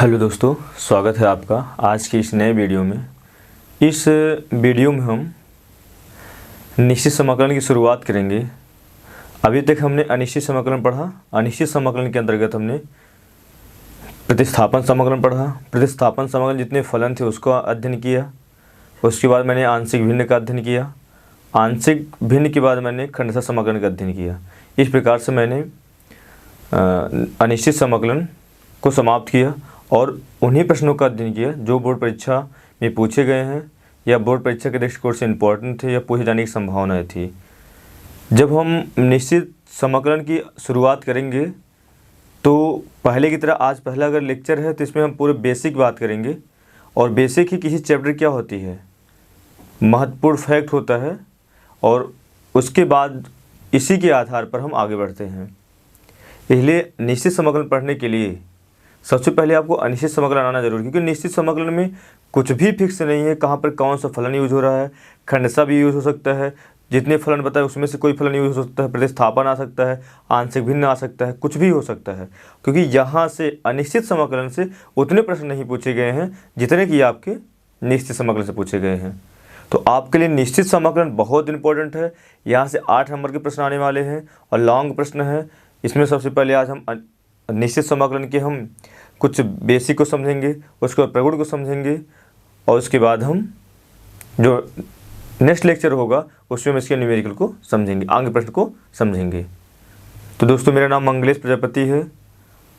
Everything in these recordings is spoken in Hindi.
हेलो दोस्तों, स्वागत है आपका आज की इस नए वीडियो में। इस वीडियो में हम निश्चित समाकलन की शुरुआत करेंगे। अभी तक हमने अनिश्चित समाकलन पढ़ा। अनिश्चित समाकलन के अंतर्गत हमने प्रतिस्थापन समाकलन पढ़ा। प्रतिस्थापन समाकलन जितने फलन थे उसका अध्ययन किया। उसके बाद मैंने आंशिक भिन्न का अध्ययन किया। आंशिक भिन्न के बाद मैंने खंडशः समाकलन का अध्ययन किया। इस प्रकार से मैंने अनिश्चित समाकलन को समाप्त किया और उन्हीं प्रश्नों का अध्ययन किया जो बोर्ड परीक्षा में पूछे गए हैं या बोर्ड परीक्षा के दृष्टिकोण से इम्पोर्टेंट थे या पूछे जाने की संभावनाएं थी। जब हम निश्चित समाकलन की शुरुआत करेंगे तो पहले की तरह आज पहला अगर लेक्चर है तो इसमें हम पूरे बेसिक बात करेंगे। और बेसिक ही किसी चैप्टर क्या होती है, महत्वपूर्ण फैक्ट होता है और उसके बाद इसी के आधार पर हम आगे बढ़ते हैं। इसलिए निश्चित समाकलन पढ़ने के लिए सबसे पहले आपको अनिश्चित समाकलन आना जरूरी है, क्योंकि निश्चित समाकलन में कुछ भी फिक्स नहीं है कहाँ पर कौन सा फलन यूज हो रहा है। खंडशः भी यूज हो सकता है, जितने फलन बताए उसमें से कोई फलन यूज हो सकता है, प्रतिस्थापन आ सकता है, आंशिक भिन्न आ सकता है, कुछ भी हो सकता है। क्योंकि यहाँ से अनिश्चित समाकलन से उतने प्रश्न नहीं पूछे गए हैं जितने कि आपके निश्चित समाकलन से पूछे गए हैं। तो आपके लिए निश्चित समाकलन बहुत इंपॉर्टेंट है। यहाँ से 8 नंबर के प्रश्न आने वाले हैं और लॉन्ग प्रश्न है। इसमें सबसे पहले आज हम निश्चित समाकलन के हम कुछ बेसिक को समझेंगे, उसके बाद प्रगुण को समझेंगे और उसके बाद हम जो नेक्स्ट लेक्चर होगा उसमें हम इसके न्यूमेरिकल को समझेंगे, आगे प्रश्न को समझेंगे। तो दोस्तों, मेरा नाम मंगलेश प्रजापति है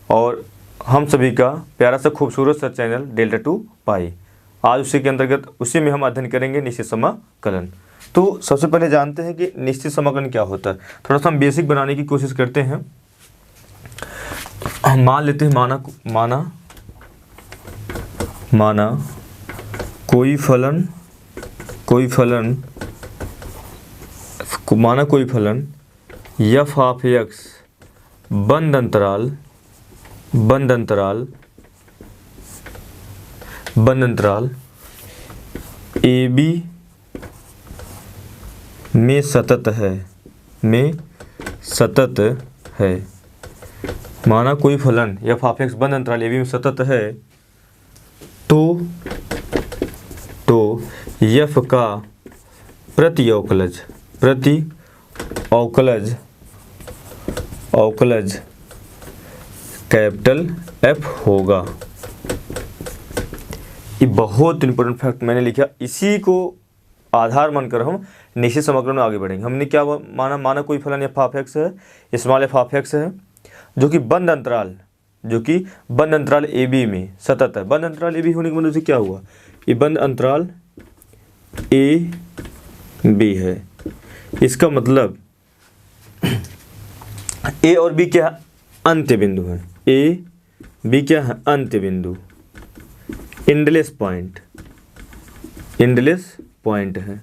और हम सभी का प्यारा सा खूबसूरत सा चैनल डेल्टा 2 पाई। आज उसी के अंतर्गत उसी में हम अध्ययन करेंगे निश्चित समाकलन। तो सबसे पहले जानते हैं कि निश्चित समाकलन क्या होता है। थोड़ा सा हम बेसिक बनाने की कोशिश करते हैं। हम मान लेते हैं माना कोई फलन f ऑफ x बंद अंतराल ए बी में सतत है। माना कोई फलन f ऑफ x बंद अंतराल ए बी में सतत है तो f का प्रति अवकलज कैपिटल F होगा। ये बहुत इंपॉर्टेंट फैक्ट मैंने लिखा। इसी को आधार मानकर हम निश्चित समाकलन में आगे बढ़ेंगे। हमने क्या माना कोई फलन f ऑफ x है, स्मॉल f ऑफ x है जो कि बंद अंतराल ए बी में सतत है। बंद अंतराल ए बी होने के मतलब से क्या हुआ, ये बंद अंतराल ए बी है। इसका मतलब ए और बी क्या है, अंत्य बिंदु है। ए बी क्या है, अंत्य बिंदु, इंडलेस पॉइंट है।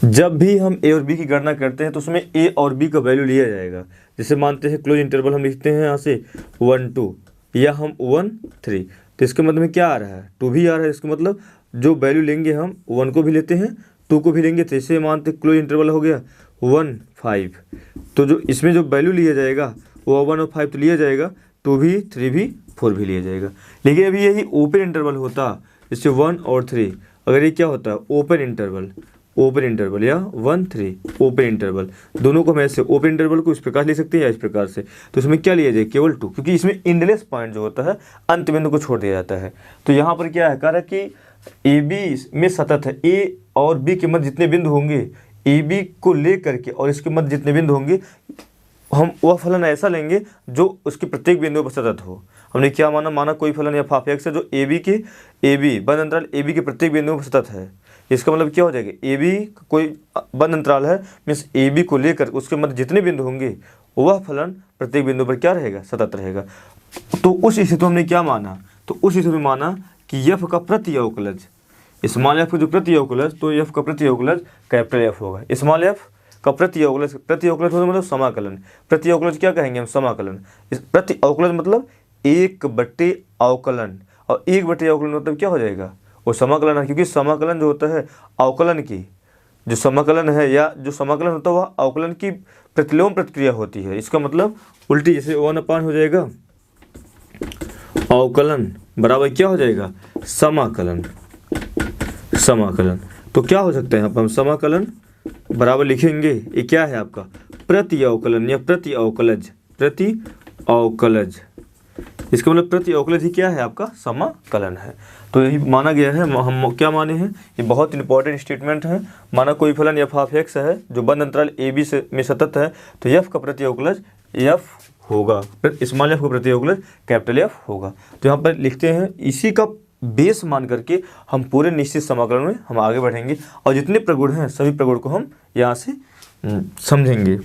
जब भी हम ए और बी की गणना करते हैं तो उसमें ए और बी का वैल्यू लिया जाएगा। जैसे मानते हैं क्लोज इंटरवल हम लिखते हैं यहाँ से 1 2 या हम 1 3, तो इसके मतलब में क्या आ रहा है, 2 भी आ रहा है। इसका मतलब जो वैल्यू लेंगे हम 1 को भी लेते हैं 2 को भी लेंगे। तो इसे मानते क्लोज इंटरवल हो गया 1 5, तो जो इसमें जो वैल्यू लिया जाएगा वो 1 और 5 तो लिया जाएगा, 2 भी 3 भी 4 भी लिया जाएगा। लेकिन अभी यही ओपन इंटरवल होता, जैसे 1 और 3, अगर ये क्या होता है ओपन इंटरवल या 1 3 ओपन इंटरवल, दोनों को हम ऐसे ओपन इंटरवल को इस प्रकार ले सकते हैं या इस प्रकार से। तो इसमें क्या लिया जाए, केवल 2, क्योंकि इसमें इंडलेस पॉइंट जो होता है अंत बिंदु को छोड़ दिया जाता है। तो यहाँ पर क्या है, कह रहा है कि ए बी में सतत है। ए और बी के मध्य जितने बिंदु होंगे, ए बी को ले करके और इसके मध्य जितने बिंदु होंगे, हम वह फलन ऐसा लेंगे जो उसके प्रत्येक बिंदु पर सतत हो। हमने क्या माना कोई फलन f ऑफ x है जो ए बी बंद अंतराल ए बी के प्रत्येक बिंदु पर सतत है। इसका मतलब क्या हो जाएगा, ए बी कोई बंद अंतराल है, मीन्स ए बी को लेकर उसके मध्य जितने बिंदु होंगे वह फलन प्रत्येक बिंदु पर क्या रहेगा, सतत रहेगा। तो उस स्थिति में हमने क्या माना, तो उस स्थिति में माना कि f का प्रति अवकलज, स्मॉल f का जो प्रति अवकलज, तो f का प्रति अवकलज कैपिटल F होगा। स्मॉल f का प्रति अवकलज होता मतलब समाकलन। प्रति अवकलज क्या कहेंगे हम, समाकलन। इस प्रति अवकलज मतलब 1/अवकलन, और 1/अवकलन मतलब क्या हो जाएगा, वो समाकलन है। क्योंकि समाकलन जो होता है अवकलन की, जो समाकलन है या जो समाकलन होता है वह अवकलन की प्रतिलोम प्रतिक्रिया होती है। इसका मतलब उल्टी, जैसे 1/, हो जाएगा अवकलन बराबर क्या हो जाएगा, समाकलन। समाकलन तो क्या हो सकता है यहाँ पर हम समाकलन बराबर लिखेंगे, ये क्या है आपका प्रति अवकलन या प्रति अवकलज, प्रति अवकलज। इसका मतलब प्रति अवकलज ही क्या है आपका समाकलन है। तो यही माना गया है, हम क्या माने हैं, ये बहुत इंपॉर्टेंट स्टेटमेंट है। माना कोई फलन एफ ऑफ एक्स है जो बंद अंतराल ए बी से में सतत है, तो एफ का प्रति अवकलज एफ होगा, स्मॉल एफ का प्रति अवकलज कैपिटल एफ होगा। तो यहाँ पर लिखते हैं, इसी का बेस मान करके हम पूरे निश्चित समाकलन में हम आगे बढ़ेंगे और जितने प्रगुण हैं सभी प्रगुण को हम यहाँ से समझेंगे।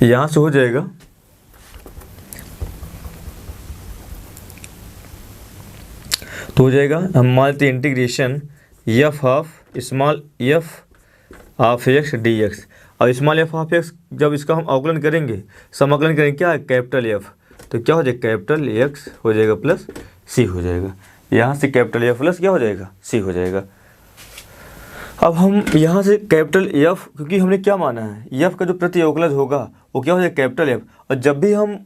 यहाँ से हो जाएगा तो हो जाएगा, हम मानते हैं integration f of small f of x D x. और स्मॉल एफ ऑफ एक्स जब इसका हम अवकलन करेंगे, समाकलन करेंगे, क्या है कैपिटल एफ, तो क्या हो जाएगा कैपिटल एक्स हो जाएगा प्लस सी हो जाएगा। यहाँ से कैपिटल एफ प्लस क्या हो जाएगा सी हो जाएगा। अब हम यहाँ से कैपिटल एफ, क्योंकि हमने क्या माना है एफ का जो प्रति अवकलज होगा वो क्या हो जाएगा कैपिटल एफ। और जब भी हम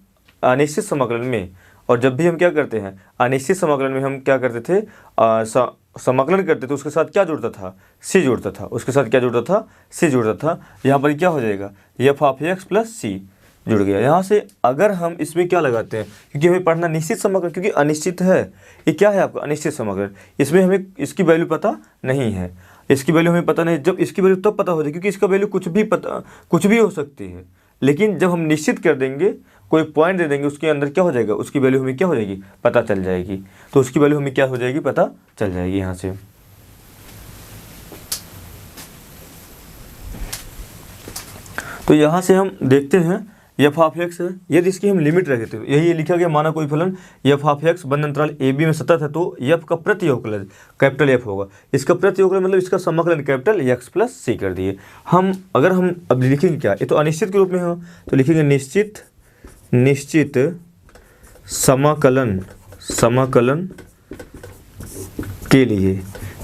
अनिश्चित समाकलन में, और जब भी हम क्या करते हैं अनिश्चित समाकलन में हम क्या करते थे, समाकलन करते थे, उसके साथ क्या जुड़ता था सी जुड़ता था, उसके साथ क्या जुड़ता था सी जुड़ता था। यहाँ पर क्या हो जाएगा एफ ऑफ एक्स प्लस सी जुड़ गया। यहाँ से अगर हम इसमें क्या लगाते हैं, क्योंकि हमें पढ़ना निश्चित समाकलन, क्योंकि अनिश्चित है, ये क्या है आपका अनिश्चित समाकलन, इसमें हमें इसकी वैल्यू पता नहीं है, इसकी वैल्यू हमें पता नहीं। जब इसकी वैल्यू तब पता हो जाए, क्योंकि इसका वैल्यू कुछ भी हो सकती है, लेकिन जब हम निश्चित कर देंगे, कोई पॉइंट दे देंगे, उसके अंदर क्या हो जाएगा उसकी वैल्यू हमें क्या हो जाएगी पता चल जाएगी। तो उसकी वैल्यू हमें क्या हो जाएगी पता चल जाएगी। यहाँ से तो यहाँ से हम देखते हैं एफ ऑफ एक्स है, यदि इसकी हम लिमिट रखे थे, यही लिखा गया, माना कोई फलन एफ ऑफ एक्स बंद अंतराल ए बी में सतत है, तो एफ का प्रति अवकलज कैपिटल एफ होगा। इसका प्रति अवकलज मतलब इसका समाकलन कैपिटल एक्स प्लस सी कर दिए हम। अगर हम अब लिखेंगे क्या, ये तो अनिश्चित के रूप में हो, तो लिखेंगे निश्चित समाकलन, समाकलन के लिए,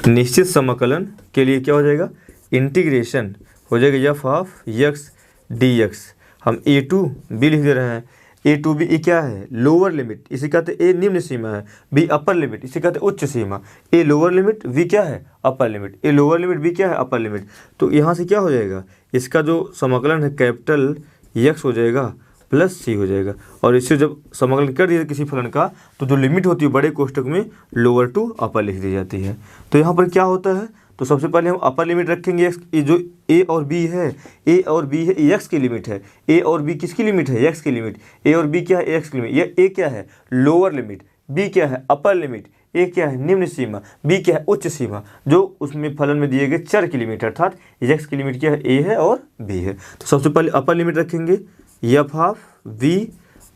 निश्चित समाकलन के लिए क्या हो जाएगा इंटीग्रेशन हो जाएगा f of x D x. हम ए टू बी लिख दे रहे हैं, ए टू बी, ये क्या है लोअर लिमिट, इसे कहते हैं ए निम्न सीमा है, बी अपर लिमिट, इसे कहते हैं उच्च सीमा। ए लोअर लिमिट, बी क्या है upper limit, A lower limit, B क्या है अपर लिमिट। तो यहाँ से क्या हो जाएगा, इसका जो समाकलन है कैपिटल एक्स हो जाएगा प्लस सी हो जाएगा। और इससे जब समाकलन कर दिया किसी फलन का, तो जो लिमिट होती है बड़े कोष्ठक में लोअर टू अपर लिख दी जाती है। तो यहाँ पर क्या होता है, तो सबसे पहले हम अपर लिमिट रखेंगे एक्स, ये जो ए और बी है, ए और बी है एक्स की लिमिट है, ए और बी किसकी लिमिट है एक्स की लिमिट, ए और बी क्या है एक्स की लिमिट, ये ए क्या है लोअर लिमिट, बी क्या है अपर लिमिट, ए क्या है निम्न सीमा, बी क्या है उच्च सीमा, जो उसमें फलन में दिए गए चर की लिमिट, अर्थात एक्स की लिमिट क्या है ए है और बी है। तो सबसे पहले अपर लिमिट रखेंगे f of v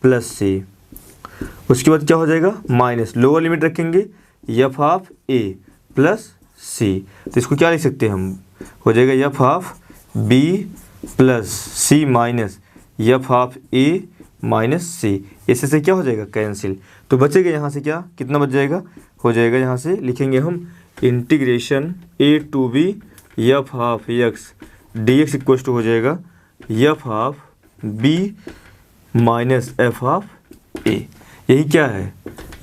plus c, उसके बाद क्या हो जाएगा माइनस लोअर लिमिट रखेंगे f of a plus c. तो इसको क्या लिख सकते हैं हम, हो जाएगा f of b plus c minus f of a minus c. इससे से क्या हो जाएगा कैंसिल, तो बचेगा यहाँ से क्या कितना बच जाएगा, हो जाएगा यहाँ से लिखेंगे हम integration a to B F of x D x equal to हो जाएगा f of b minus f of a. यही क्या है,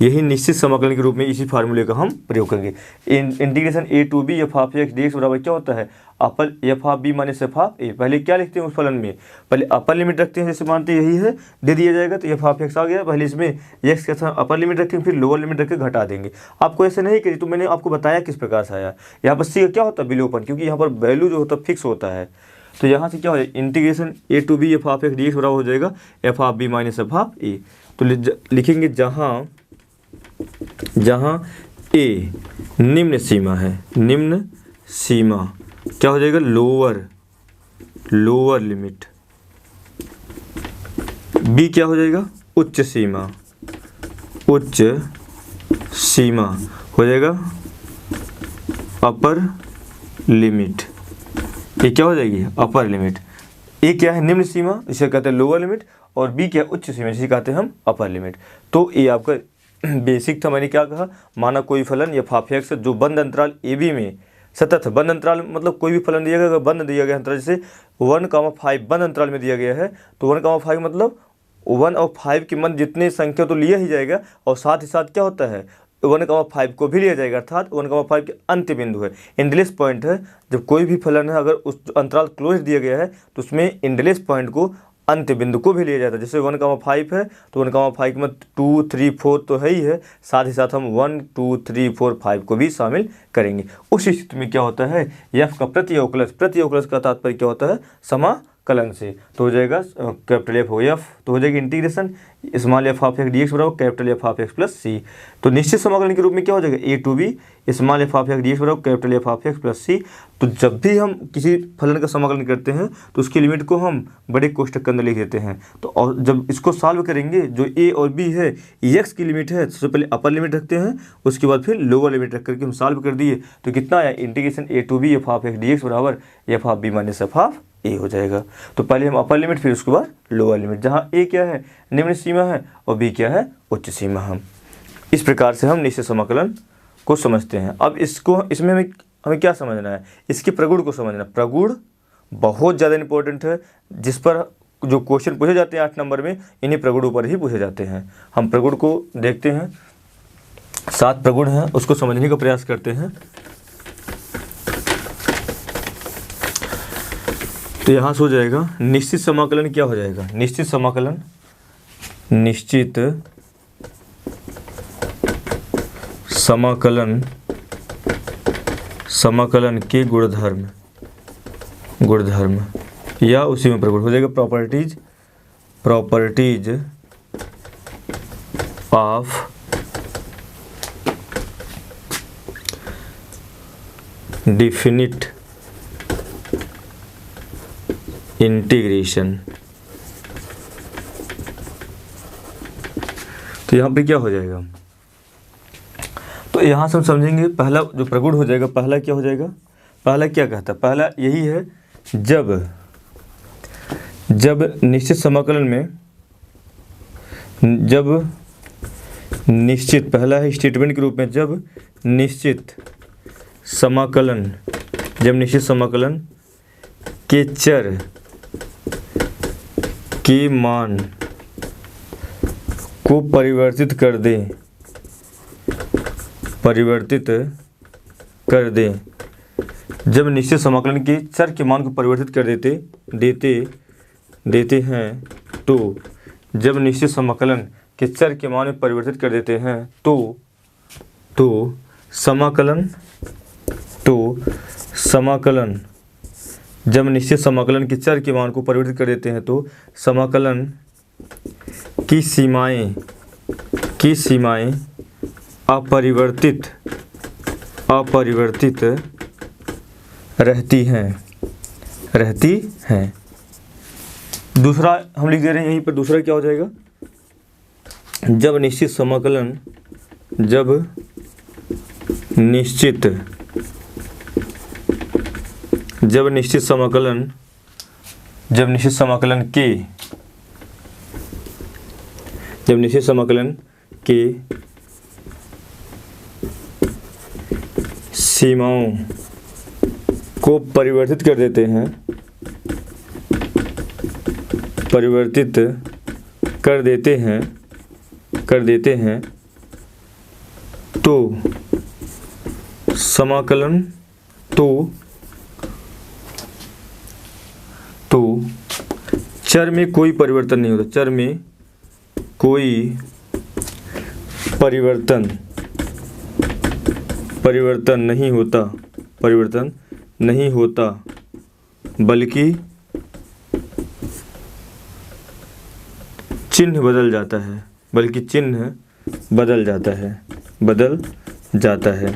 यही निश्चित समाकलन के रूप में इसी फार्मूले का हम प्रयोग करेंगे। Integration a to B F of x D x बराबर क्या होता है upper f of b minus f of a. पहले क्या लिखते हैं उस फलन में, पहले अपर लिमिट रखते हैं, जैसे मानते हैं यही है दे दिया जाएगा, तो एफ ऑफ एक्स आ गया, पहले इसमें एक्स के साथ अपर लिमिट रखेंगे, फिर लोअर लिमिट रख के घटा देंगे। आपको ऐसे नहीं करी, तो मैंने आपको बताया किस प्रकार से आया। यहाँ पर सी का क्या होता है विलोपन, क्योंकि यहाँ पर वैल्यू जो होता है फिक्स होता है। तो यहाँ से क्या हो जाएगा integration a to B F of x D x बराबर हो जाएगा f of b minus f of a. तो लिखेंगे जहाँ ए निम्न सीमा है, निम्न सीमा क्या हो जाएगा लोअर लिमिट, बी क्या हो जाएगा उच्च सीमा हो जाएगा अपर लिमिट, ये क्या हो जाएगी अपर लिमिट। ए क्या है निम्न सीमा, इसे कहते हैं लोअर लिमिट, और बी क्या है उच्च सीमा, जिसे कहते हैं हम अपर लिमिट। तो ये आपका बेसिक था। मैंने क्या कहा, माना कोई फलन एफ ऑफ एक्स जो बंद अंतराल ए बी में सतत है, बंद अंतराल मतलब कोई भी फलन दिया गया, अगर बंद दिया गया अंतराल, जैसे 1,5 बंद अंतराल में दिया गया है, तो 1,5 मतलब 1 और 5 के मध्य जितने संख्या तो लिया ही जाएगा, और साथ ही साथ क्या होता है 1,5 को भी लिया जाएगा, अर्थात 1,5 के अंत्य बिंदु है। इंडलेस पॉइंट है, जब कोई भी फलन है अगर उस अंतराल क्लोज दिया गया है तो उसमें इंडलेस पॉइंट को अंत्य बिंदु को भी लिया जाता है। जैसे 1,5 है तो 1,5 के मध्य 2 3 4 तो है ही है, साथ ही साथ हम 1 2 3 4 5 को भी शामिल करेंगे। उस स्थिति में क्या होता है f का प्रति का तात्पर्य क्या होता है समाकलन से, तो हो जाएगा कैपिटल F हो F, तो हो जाएगा integration small f of x dx बराबर capital F of x plus c. तो निश्चित समाकलन के रूप में क्या हो जाएगा a to b small f of x dx बराबर capital F of x plus c. तो जब भी हम किसी फलन का समाकलन करते हैं तो उसकी लिमिट को हम बड़े कोष्ठक के अंदर लिख देते हैं। तो और जब इसको सॉल्व करेंगे जो a और b है x की लिमिट है, सबसे पहले अपर लिमिट रखते हैं, उसके बाद फिर लोअर लिमिट रख करके हम सॉल्व कर दिए तो कितना आया integration a to b f of x dx बराबर f of b minus f of a हो जाएगा। तो पहले हम अपर लिमिट फिर उसके बाद लोअर लिमिट, जहाँ a क्या है निम्न सीमा है और b क्या है उच्च सीमा है। इस प्रकार से हम निश्चित समाकलन को समझते हैं। अब इसमें हमें क्या समझना है, इसके प्रगुण को समझना। प्रगुण बहुत ज़्यादा इंपॉर्टेंट है, जिस पर जो क्वेश्चन पूछे जाते हैं 8 नंबर में इन्हीं प्रगुणों पर ही पूछे जाते हैं। हम प्रगुण को देखते हैं, 7 प्रगुण हैं उसको समझने का प्रयास करते हैं। तो यहाँ से हो जाएगा निश्चित समाकलन क्या हो जाएगा, निश्चित समाकलन के गुणधर्म या उसी में प्रगुण हो जाएगा प्रॉपर्टीज ऑफ डिफिनिट इंटीग्रेशन। तो यहाँ पे क्या हो जाएगा, तो यहाँ से हम समझेंगे पहला जो प्रगुण हो जाएगा, पहला क्या हो जाएगा, पहला क्या कहता है, पहला यही है जब निश्चित समाकलन में पहला है स्टेटमेंट के रूप में जब निश्चित समाकलन के चर के मान को परिवर्तित कर दें, जब निश्चित समाकलन के चर के मान को परिवर्तित कर देते हैं तो जब निश्चित समाकलन के चर के मान में परिवर्तित कर देते हैं तो समाकलन जब निश्चित समाकलन के चर के मान को परिवर्तित कर देते हैं तो समाकलन की सीमाएं अपरिवर्तित रहती हैं। दूसरा हम लिख दे रहे हैं यहीं पर, दूसरा क्या हो जाएगा, जब निश्चित समाकलन के सीमाओं को परिवर्तित कर देते हैं तो समाकलन चर में कोई परिवर्तन नहीं होता, चर में कोई परिवर्तन नहीं होता बल्कि चिन्ह बदल जाता है।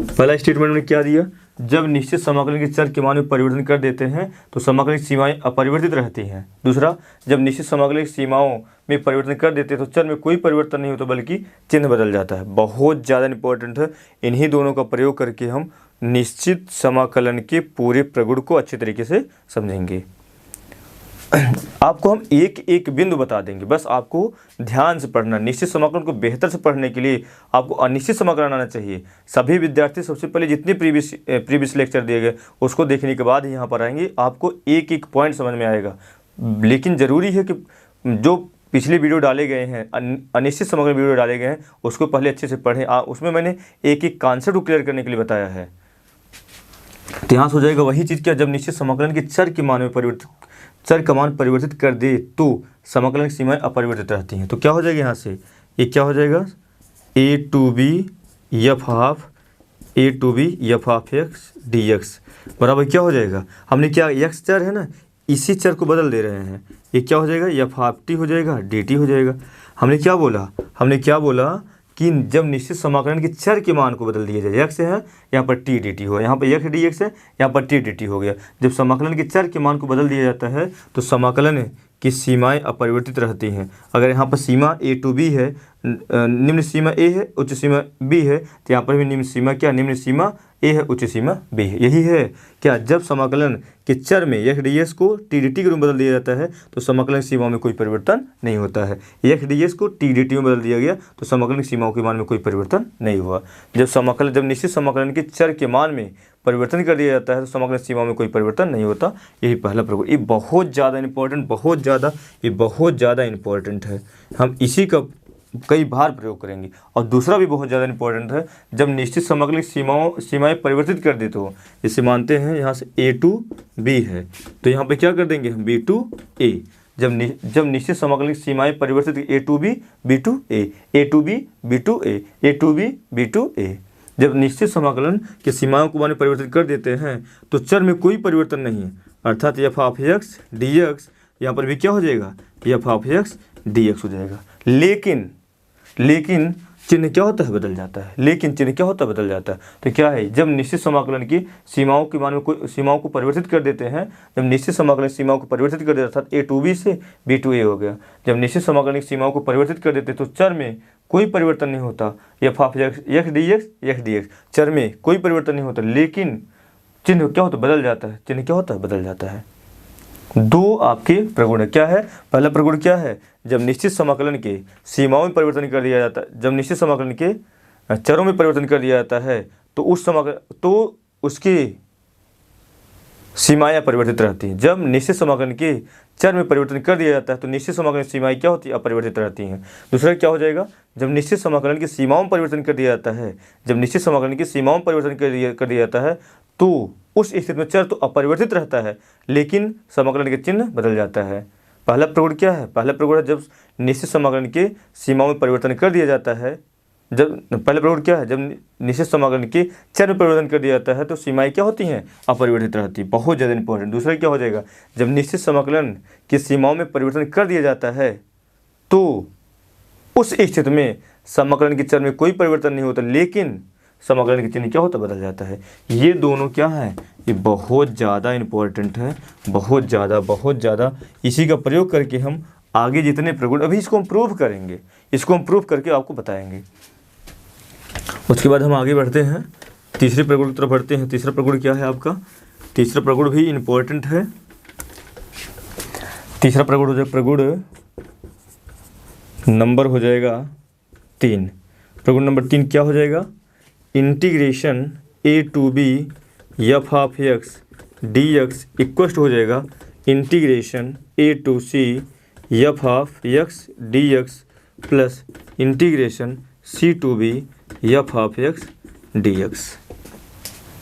पहला स्टेटमेंट में क्या दिया, जब निश्चित समाकलन के चर के मान में परिवर्तन कर देते हैं तो समाकलन की सीमाएं अपरिवर्तित रहती हैं। दूसरा, जब निश्चित समाकलन की सीमाओं में परिवर्तन कर देते हैं तो चर में कोई परिवर्तन नहीं होता बल्कि चिन्ह बदल जाता है। बहुत ज़्यादा इंपॉर्टेंट है, इन्हीं दोनों का प्रयोग करके हम निश्चित समाकलन के पूरे प्रगुण को अच्छे तरीके से समझेंगे। आपको हम एक एक बिंदु बता देंगे, बस आपको ध्यान से पढ़ना। निश्चित समाकलन को बेहतर से पढ़ने के लिए आपको अनिश्चित समाकलन आना चाहिए। सभी विद्यार्थी सबसे पहले जितने प्रीवियस लेक्चर दिए गए उसको देखने के बाद ही यहाँ पर आएंगे, आपको एक एक पॉइंट समझ में आएगा। लेकिन ज़रूरी है कि जो पिछली वीडियो डाले गए हैं, अनिश्चित समाकलन वीडियो डाले गए हैं, उसको पहले अच्छे से पढ़ें। उसमें मैंने एक एक कॉन्सेप्ट को क्लियर करने के लिए बताया है। तो यहाँ से हो जाएगा वही चीज़ क्या, जब निश्चित समाकलन के चर के मान में चर का मान परिवर्तित कर दे तो समाकलन की सीमाएं अपरिवर्तित रहती हैं। तो क्या हो जाएगा यहाँ से, ये क्या हो जाएगा, a to B F of x D x बराबर क्या हो जाएगा, हमने क्या एक्स चर है ना, इसी चर को बदल दे रहे हैं। ये क्या हो जाएगा, एफ ऑफ टी हो जाएगा, डी टी हो जाएगा। हमने क्या बोला कि जब निश्चित समाकलन के चर के मान को बदल दिया जाए, एक्स है यहाँ पर टी डी टी हो, यहाँ पर एक्स डी एक्स है, यहाँ पर टी डी टी हो गया। जब समाकलन के चर के मान को बदल दिया जाता है तो समाकलन की सीमाएं अपरिवर्तित रहती हैं। अगर यहाँ पर सीमा ए टू बी है, निम्न सीमा ए है, उच्च सीमा बी है, तो यहाँ पर भी निम्न सीमा क्या, निम्न सीमा ए है, उच्च सीमा बी है। यही है क्या, जब समाकलन के चर में एक्स डी एक्स को टी डी टी के रूप में बदल दिया जाता है तो समाकलन की सीमाओं में कोई परिवर्तन नहीं होता है। एक्स डी एक्स को टी डी टी में बदल दिया गया तो समाकलन की सीमाओं के मान में कोई परिवर्तन नहीं हुआ। जब निश्चित समाकलन के चर के मान में परिवर्तन कर दिया जाता है तो समाकलन सीमा में कोई परिवर्तन नहीं होता। यही पहला प्रगुण, ये बहुत ज़्यादा इंपॉर्टेंट, बहुत ज़्यादा इंपॉर्टेंट है। हम इसी का कई बार प्रयोग करेंगे। और दूसरा भी बहुत ज़्यादा इंपॉर्टेंट है, जब निश्चित समाकलन सीमाएं परिवर्तित कर देते हो, जैसे मानते हैं यहाँ से a टू b है तो यहाँ पे क्या कर देंगे हम b टू a। जब निश्चित समाकलन की सीमाएं परिवर्तित a to b b to a, a to b b to a, a to b b to a, जब निश्चित समाकलन की सीमाओं को माने परिवर्तित कर देते हैं तो चर में कोई परिवर्तन नहीं है, अर्थात F of x D x यहाँ पर भी क्या हो जाएगा, f of x D x हो जाएगा। लेकिन चिन्ह क्या होता है, बदल जाता है। तो क्या है, जब निश्चित समाकलन की सीमाओं के मान में सीमाओं को परिवर्तित कर देते हैं, जब निश्चित समाकलन सीमाओं को परिवर्तित कर देते हैं अर्थात ए टू बी से बी टू ए हो गया। जब निश्चित समाकलन की सीमाओं को परिवर्तित कर देते हैं तो चर में कोई परिवर्तन नहीं होता, F of x D x चर में कोई परिवर्तन नहीं होता, लेकिन चिन्ह क्या होता है, बदल जाता है। दो आपके प्रगुण है, क्या है, पहला प्रगुण क्या है, जब निश्चित समाकलन के सीमाओं में परिवर्तन कर दिया जाता है, जब निश्चित समाकलन के चरों में परिवर्तन कर दिया जाता है तो उसकी सीमाएं परिवर्तित रहती हैं। जब निश्चित समाकलन के चर में परिवर्तन कर दिया जाता है तो निश्चित समाकलन की सीमाएं क्या होती है, अपरिवर्तित रहती हैं। दूसरा क्या हो जाएगा, जब निश्चित समाकलन की सीमाओं में परिवर्तन कर दिया जाता है, कर दिया जाता है तो उस स्थिति में चर तो अपरिवर्तित रहता है लेकिन समाकलन के चिन्ह बदल जाता है। पहला प्रगुण क्या है, जब निश्चित समाकलन के सीमाओं में परिवर्तन कर दिया जाता है, जब निश्चित समाकलन के चर में परिवर्तन कर दिया जाता है तो सीमाएं क्या होती हैं, अपरिवर्तित रहती है। बहुत ज़्यादा इंपॉर्टेंट। दूसरा क्या हो जाएगा, जब निश्चित समाकलन की सीमाओं में परिवर्तन कर दिया जाता है तो उस स्थिति में समाकलन के चर में कोई परिवर्तन नहीं होता लेकिन समाकलन के चिन्ह क्या होता, बदल जाता है। ये दोनों क्या है, ये बहुत ज़्यादा इंपॉर्टेंट है, बहुत ज़्यादा। इसी का प्रयोग करके हम आगे जितने प्रगुण, अभी इसको हम प्रूव करेंगे, करके आपको बताएंगे। उसके बाद हम आगे बढ़ते हैं, तीसरे प्रगुण की तरफ बढ़ते हैं। तीसरा प्रगुण क्या है आपका, तीसरा प्रगुण भी इंपॉर्टेंट है। तीसरा प्रगुण हो जाएगा, प्रगुण नंबर हो जाएगा 3। प्रगुण नंबर 3 क्या हो जाएगा, integration a to B F of x D x equal हो जाएगा integration a to c f of x D x plus integration c to B F of x D x.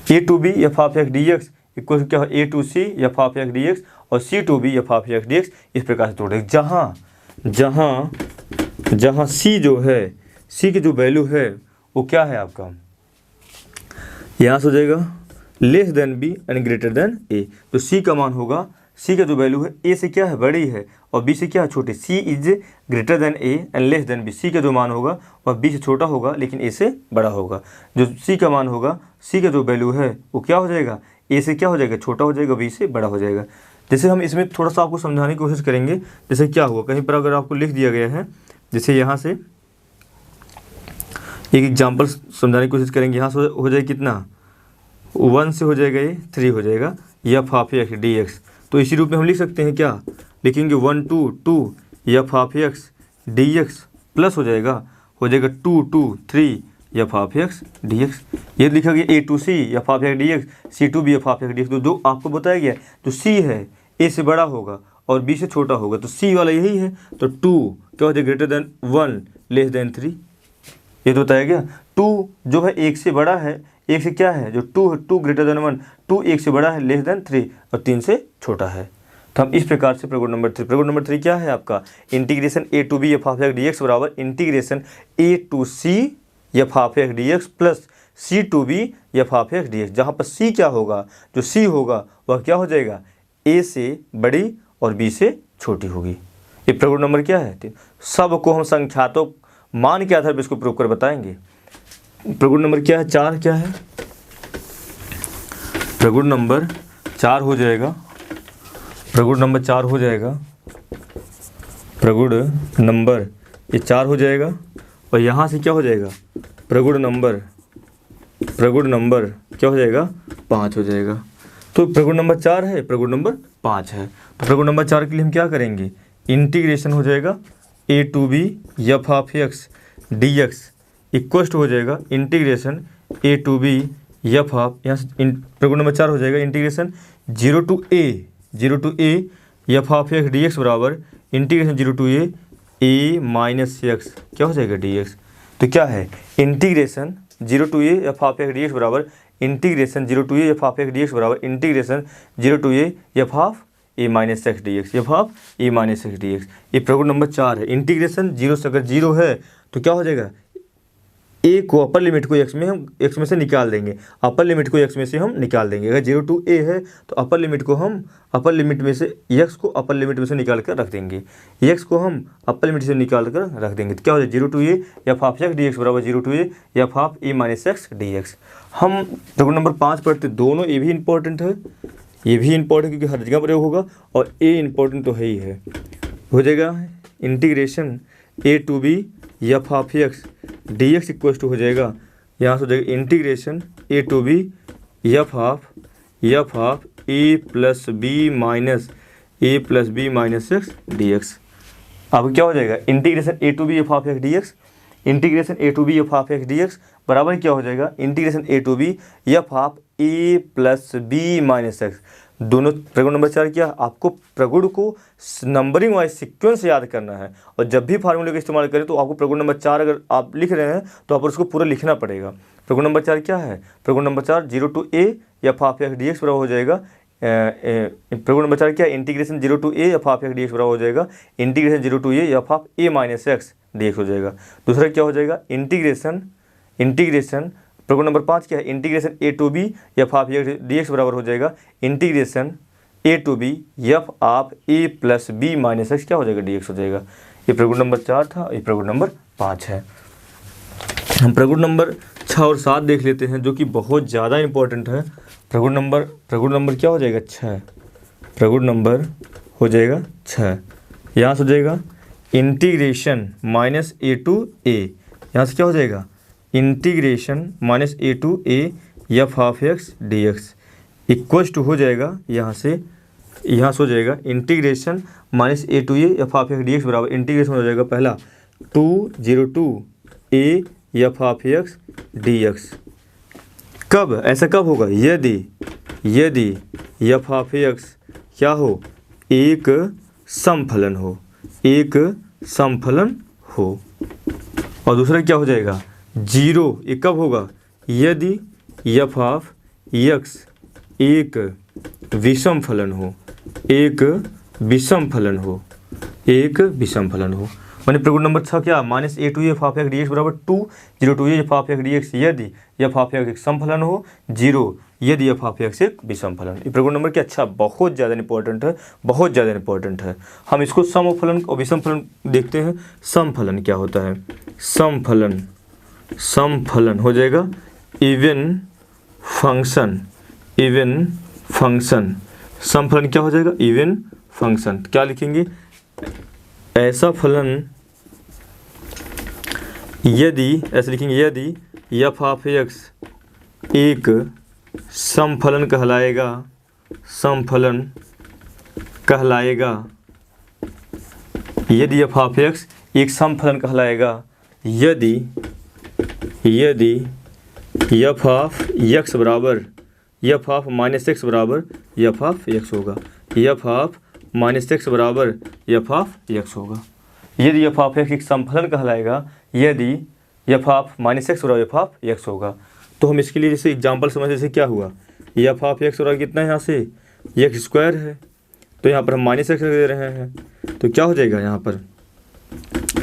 A to B F of x D x equal क्या है, a to c f of x D x और c to B F of x D x. इस प्रकार से तोड़ेगा, जहाँ सी जो है, सी की जो वैल्यू है वो क्या है आपका, यहाँ से हो जाएगा less than B and greater than A. तो सी का मान होगा, सी का जो वैल्यू है ए से क्या है, बड़ी है और बी से क्या है, छोटी। C is greater than A and less than B. C का जो मान होगा वह बी से छोटा होगा लेकिन ए से बड़ा होगा। जो सी का मान होगा, सी का जो वैल्यू है वो क्या हो जाएगा, ए से क्या हो जाएगा, छोटा हो जाएगा, बी से बड़ा हो जाएगा। जैसे हम इसमें थोड़ा सा आपको समझाने की कोशिश करेंगे। जैसे क्या हुआ, कहीं पर अगर आपको लिख दिया गया है, जैसे यहाँ से एक एग्जाम्पल समझाने की कोशिश करेंगे। यहाँ से हो जाएगा कितना, 1 से हो जाएगा ये 3 हो जाएगा f of x D x. तो इसी रूप में हम लिख सकते हैं, क्या लिखेंगे, 1 2 f of x D x plus हो जाएगा 2 3 f of x D x. ये लिखा गया a to c f of x D x, c to B F of x D x. तो जो आपको बताया गया, जो सी है ए से बड़ा होगा और b से छोटा होगा, तो c वाला यही है। तो 2 क्या हो जाएगा, ग्रेटर देन 1 लेस देन 3, ये तो बताया गया। 2 जो है 1 से बड़ा है, 1 से क्या है जो 2 ग्रेटर देन 1, 2 1 से बड़ा है लेस देन 3 और 3 से छोटा है। तो हम इस प्रकार से प्रगुण नंबर 3 क्या है आपका, integration a to b F of x D x बराबर integration a to c f of x D x plus c to b F of x D x, जहाँ पर c क्या होगा, जो c होगा वह क्या हो जाएगा, a से बड़ी और b से छोटी होगी। ये प्रगुण नंबर क्या है, सबको हम संख्यात्मक मान के आधार पर इसको प्रूव कर बताएंगे। प्रगुण नंबर क्या है, 4 क्या है, प्रगुण नंबर 4 हो जाएगा, प्रगुण नंबर 4 हो जाएगा, प्रगुण नंबर ये 4 हो जाएगा और यहाँ से क्या हो जाएगा, प्रगुण नंबर क्या हो जाएगा, 5 हो जाएगा। तो प्रगुण नंबर 4 है, प्रगुण नंबर 5 है। तो प्रगुण नंबर 4 के लिए हम क्या करेंगे, इंटीग्रेशन हो जाएगा a to b F of x D x equal to हो जाएगा integration a to b F of, यहाँ से प्रगुण नंबर 4 हो जाएगा integration 0 to a F of x D x बराबर integration 0 to a minus x क्या हो जाएगा डी एक्स। तो क्या है, integration 0 to a F of x D x बराबर integration 0 to a F of x D x बराबर integration 0 to a F of a minus x D x, F of a minus x D x. ये प्रगुण नंबर 4 है। इंटीग्रेशन 0 से अगर 0 है तो क्या हो जाएगा, a को अपर लिमिट को x में हम x में से निकाल देंगे, अपर लिमिट को x में से हम निकाल देंगे। अगर 0 टू a है तो अपर लिमिट को हम अपर लिमिट में से x को अपर लिमिट में से निकाल कर रख देंगे, x को हम अपर लिमिट से निकाल कर रख देंगे। तो क्या हो जाएगा, 0 to a F of x D x बराबर 0 to a F of a minus x D x. हम प्रगुण नंबर 5 पढ़ते, दोनों ये भी इंपॉर्टेंट है, ये भी इंपॉर्टेंट क्योंकि हर जगह प्रयोग होगा, और a इंपॉर्टेंट तो है ही है। हो जाएगा integration a to b F of x D x equal to हो जाएगा, यहाँ से हो जाएगा integration a to b F of a plus B minus x D x. अब क्या हो जाएगा, integration a to b F of x D X, integration a to b F of x D x बराबर क्या हो जाएगा, integration a to b F of a plus B minus x. दोनों प्रगुण नंबर 4 क्या, आपको प्रगुण को नंबरिंग वाइज सीक्वेंस याद करना है, और जब भी फार्मूले का इस्तेमाल करें तो आपको प्रगुण नंबर 4 अगर आप लिख रहे हैं तो आप उसको पूरा लिखना पड़ेगा। प्रगुण नंबर 4 क्या है, प्रगुण number 4 0 to a F of x D x बराबर हो जाएगा, प्रगुण नंबर 4 क्या, integration 0 to a F of x D x बराबर हो जाएगा integration 0 to a F of a minus x D x हो जाएगा। दूसरा क्या हो जाएगा, इंटीग्रेशन प्रगुण नंबर 5 क्या है, integration a to b F of x D x बराबर हो जाएगा integration a to b F of a plus B minus x क्या हो जाएगा डी एक्स हो जाएगा। ये प्रगुण नंबर 4 था, ये प्रगुण नंबर 5 है। हम प्रगुण नंबर 6 और 7 देख लेते हैं जो कि बहुत ज़्यादा इंपॉर्टेंट है। प्रगुण नंबर क्या हो जाएगा, 6, प्रगुण नंबर हो जाएगा 6, यहाँ से हो जाएगा integration minus a to a, यहाँ से क्या हो जाएगा integration minus a to a F of x D x equal to हो जाएगा, यहाँ से हो जाएगा integration minus a to a F of x D x बराबर इंटीग्रेशन हो जाएगा पहला 0 to a F of x D x. कब ऐसा कब होगा, यदि एफ ऑफ एक्स क्या हो, एक समफलन हो, और दूसरा क्या हो जाएगा 0, ये कब होगा, यदि एफ ऑफ एक्स एक विषम फलन हो, माने प्रगुण नंबर 6 क्या, minus a to f of x D x बराबर 0 to f of x D x यदि एफ ऑफ एक्स एक समफलन हो, 0 यदि एफ ऑफ एक्स एक विषम फलन। ये प्रगुण नंबर क्या, अच्छा बहुत ज़्यादा इंपॉर्टेंट है। हम इसको समफलन और विषम फलन देखते हैं। समफलन क्या होता है, समफलन हो जाएगा इवन फंक्शन। समफलन क्या हो जाएगा, इवन फंक्शन। क्या लिखेंगे, ऐसा फलन यदि एफ ऑफ एक्स एक समफलन कहलाएगा, यदि एफ ऑफ एक्स एक समफलन कहलाएगा, यदि एफ ऑफ एक्स बराबर एफ ऑफ माइनस एक्स बराबर एफ ऑफ एक्स होगा, एफ ऑफ माइनस एक्स बराबर एफ ऑफ एक्स होगा। यदि एफ ऑफ एक्स एक समफलन कहलाएगा, यदि एफ ऑफ माइनस एक्स बराबर एफ ऑफ एक्स होगा। तो हम इसके लिए जैसे एग्जाम्पल समझ, जैसे क्या हुआ, एफ ऑफ एक्स बराबर कितना है, यहाँ से एक्स स्क्वायर है, तो यहाँ पर हम माइनस एक्स दे रहे हैं, तो क्या हो जाएगा यहाँ पर